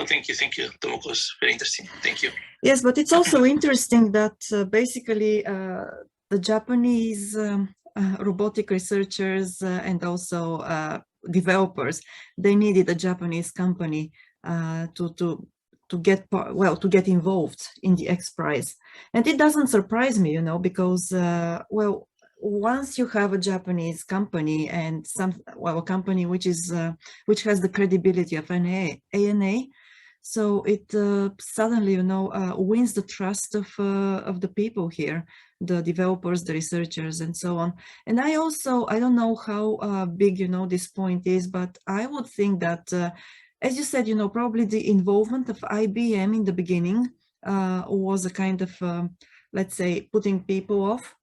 Speaker 3: thank you, Tomoko. It's very interesting. Thank you.
Speaker 4: Yes, but it's also interesting that basically the Japanese robotic researchers and also developers, they needed a Japanese company to get involved in the XPRIZE. And it doesn't surprise me, because once you have a Japanese company and a company which has the credibility of an ANA, so it suddenly, wins the trust of the people here, the developers, the researchers, and so on. And I don't know how big, this point is, but I would think that, as you said, probably the involvement of IBM in the beginning was a kind of, let's say, putting people off.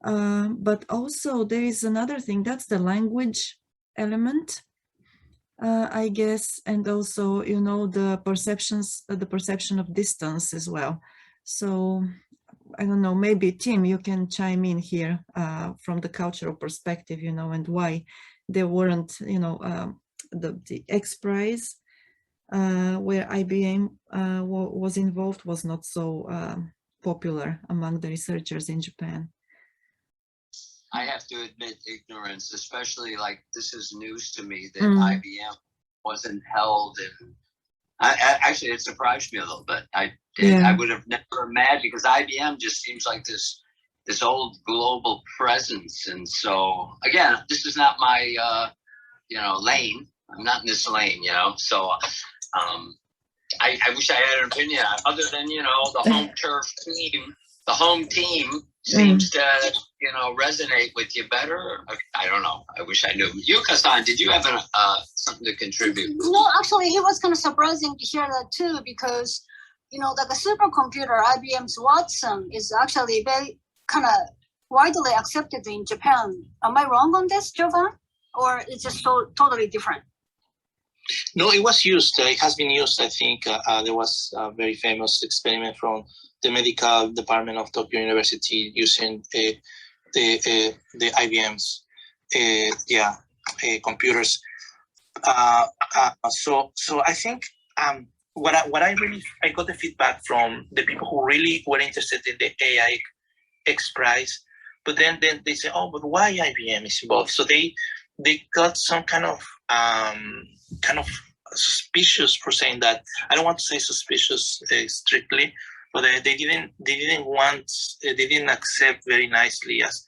Speaker 4: But also there is another thing, that's the language element. I guess, and also, the perception of distance as well. So I don't know, maybe Tim, you can chime in here from the cultural perspective, and why there weren't, the XPRIZE where IBM was involved was not so popular among the researchers in Japan.
Speaker 2: I have to admit ignorance, especially like this is news to me that IBM wasn't held in. Actually, it surprised me a little bit. I would have never imagined, because IBM just seems like this old global presence. And so again, this is not my lane. I'm not in this lane, So I wish I had an opinion other than the home turf team. The home team seems to resonate with you better. I don't know. I wish I knew. Yuka-san, did you have something to contribute?
Speaker 5: No, actually, it was kind of surprising to hear that too, because like a supercomputer, IBM's Watson, is actually very kind of widely accepted in Japan. Am I wrong on this, Jovan? Or it's just so totally different?
Speaker 3: No, it was used. It has been used. I think there was a very famous experiment from the medical department of Tokyo University using the IBM's computers. So I think what I got the feedback from the people who really were interested in the AI XPRIZE, but then they say, oh, but why IBM is involved? So they got some kind of suspicious for saying that. I don't want to say suspicious strictly, but they didn't accept very nicely as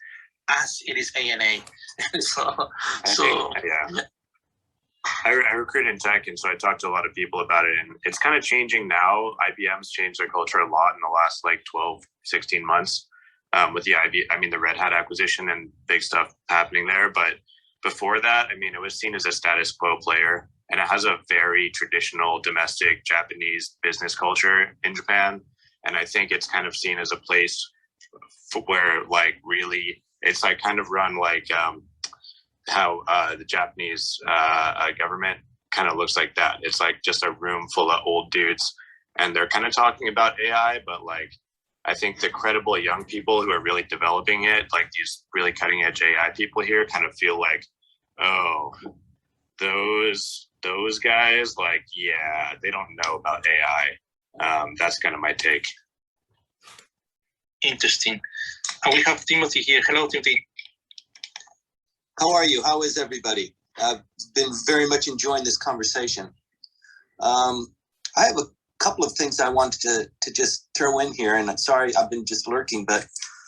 Speaker 3: it is ANA.
Speaker 6: I recruit in tech, and so I talked to a lot of people about it, and it's kind of changing now. IBM's changed their culture a lot in the last 12, 16 months with the Red Hat acquisition and big stuff happening there. But before that, it was seen as a status quo player, and it has a very traditional domestic Japanese business culture in Japan. And I think it's kind of seen as a place where really it's kind of run like how the Japanese government kind of looks like that. It's just a room full of old dudes, and they're kind of talking about AI, but I think the credible young people who are really developing it, these really cutting edge AI people here, kind of feel like, oh, those guys, they don't know about AI. That's kind of my take.
Speaker 3: Interesting. And we have Timothy here. Hello, Timothy.
Speaker 7: How are you? How is everybody? I've been very much enjoying this conversation. I have a couple of things I wanted to just throw in here, and I'm sorry I've been just lurking, but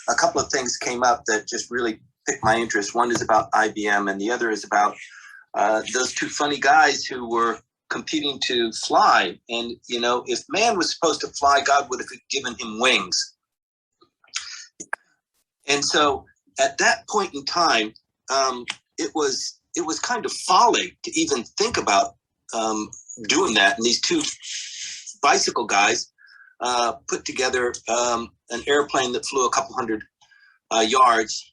Speaker 7: a couple of things came up that just really piqued my interest. One is about IBM, and the other is about those two funny guys who were competing to fly. And, if man was supposed to fly, God would have given him wings. And so at that point in time, it was kind of folly to even think about doing that. And these two bicycle guys put together an airplane that flew a couple hundred yards,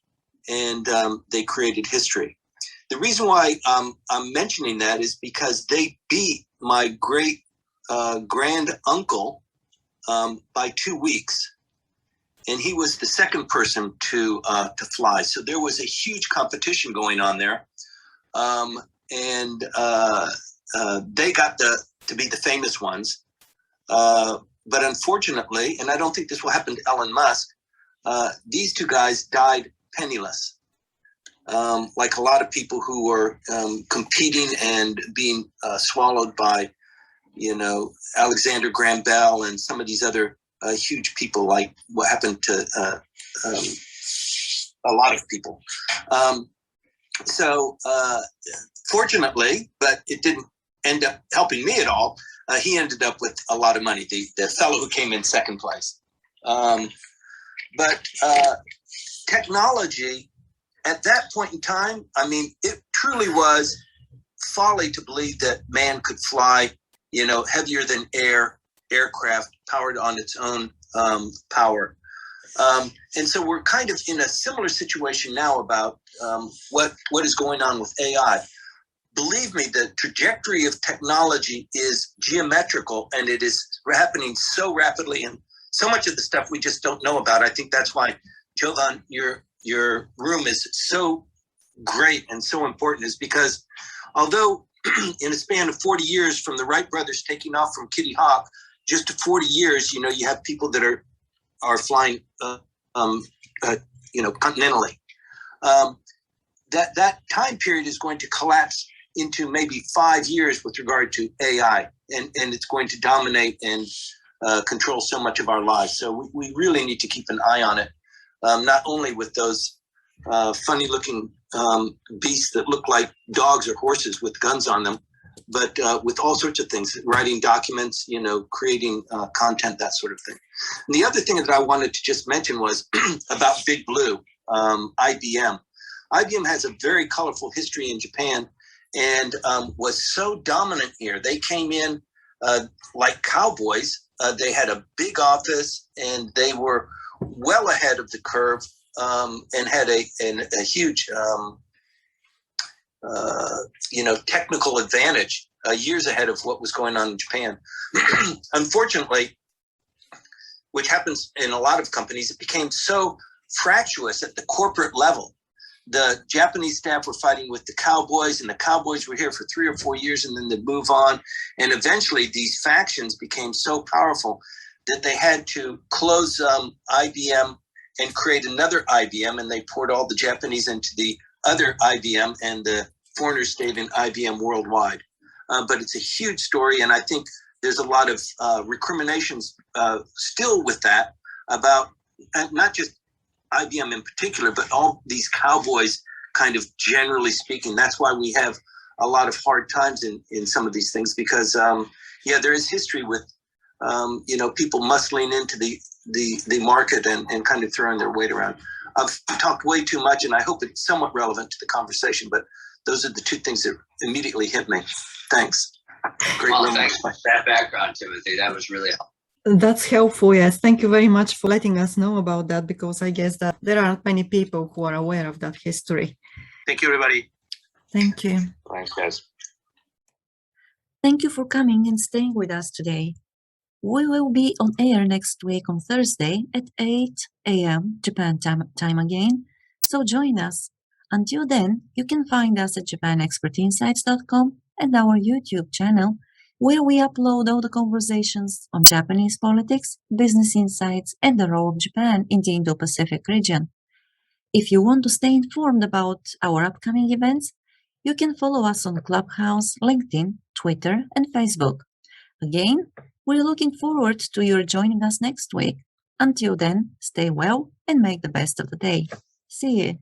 Speaker 7: and they created history. The reason why I'm mentioning that is because they beat my great grand uncle by 2 weeks. And he was the second person to fly. So there was a huge competition going on there. And they got to be the famous ones. But unfortunately, and I don't think this will happen to Elon Musk, these two guys died penniless. Like a lot of people who were competing and being swallowed by Alexander Graham Bell and some of these other huge people, like what happened to a lot of people. So fortunately, but it didn't end up helping me at all. He ended up with a lot of money, the fellow who came in second place. But technology at that point in time, I mean, it truly was folly to believe that man could fly, heavier than air aircraft powered on its own power. And so we're kind of in a similar situation now about what is going on with AI. Believe me, the trajectory of technology is geometrical, and it is happening so rapidly, and so much of the stuff we just don't know about. I think that's why, Jovan, your room is so great and so important, is because although in a span of 40 years from the Wright brothers taking off from Kitty Hawk, just to 40 years, you have people that are flying, continentally. That time period is going to collapse into maybe 5 years with regard to AI, and it's going to dominate and control so much of our lives. So we really need to keep an eye on it, not only with those funny looking beasts that look like dogs or horses with guns on them, but with all sorts of things, writing documents, creating content, that sort of thing. And the other thing that I wanted to just mention was about Big Blue, IBM. IBM has a very colorful history in Japan, and was so dominant here. They came in like cowboys. They had a big office, and they were well ahead of the curve, and had a huge technical advantage, years ahead of what was going on in Japan. Unfortunately, which happens in a lot of companies, it became so fractious at the corporate level. The Japanese staff were fighting with the cowboys, and the cowboys were here for 3 or 4 years, and then they'd move on. And eventually these factions became so powerful that they had to close IBM and create another IBM, and they poured all the Japanese into the other IBM, and the foreigners stayed in IBM worldwide. But it's a huge story, and I think there's a lot of recriminations still with that about not just IBM in particular, but all these cowboys, kind of generally speaking. That's why we have a lot of hard times in some of these things, because there is history with people muscling into the market and kind of throwing their weight around. I've talked way too much, and I hope it's somewhat relevant to the conversation, but those are the two things that immediately hit me. Thanks. Great.
Speaker 2: Well, thanks for that background, Timothy. That was really helpful.
Speaker 4: That's helpful, yes. Thank you very much for letting us know about that, because I guess that there aren't many people who are aware of that history.
Speaker 3: Thank you, everybody.
Speaker 4: Thank you.
Speaker 6: Thanks, guys.
Speaker 1: Thank you for coming and staying with us today. We will be on air next week on Thursday at 8 a.m. Japan time again, so join us. Until then, you can find us at japanexpertinsights.com and our YouTube channel, where we upload all the conversations on Japanese politics, business insights, and the role of Japan in the Indo-Pacific region. If you want to stay informed about our upcoming events, you can follow us on Clubhouse, LinkedIn, Twitter, and Facebook. Again, we're looking forward to your joining us next week. Until then, stay well and make the best of the day. See you.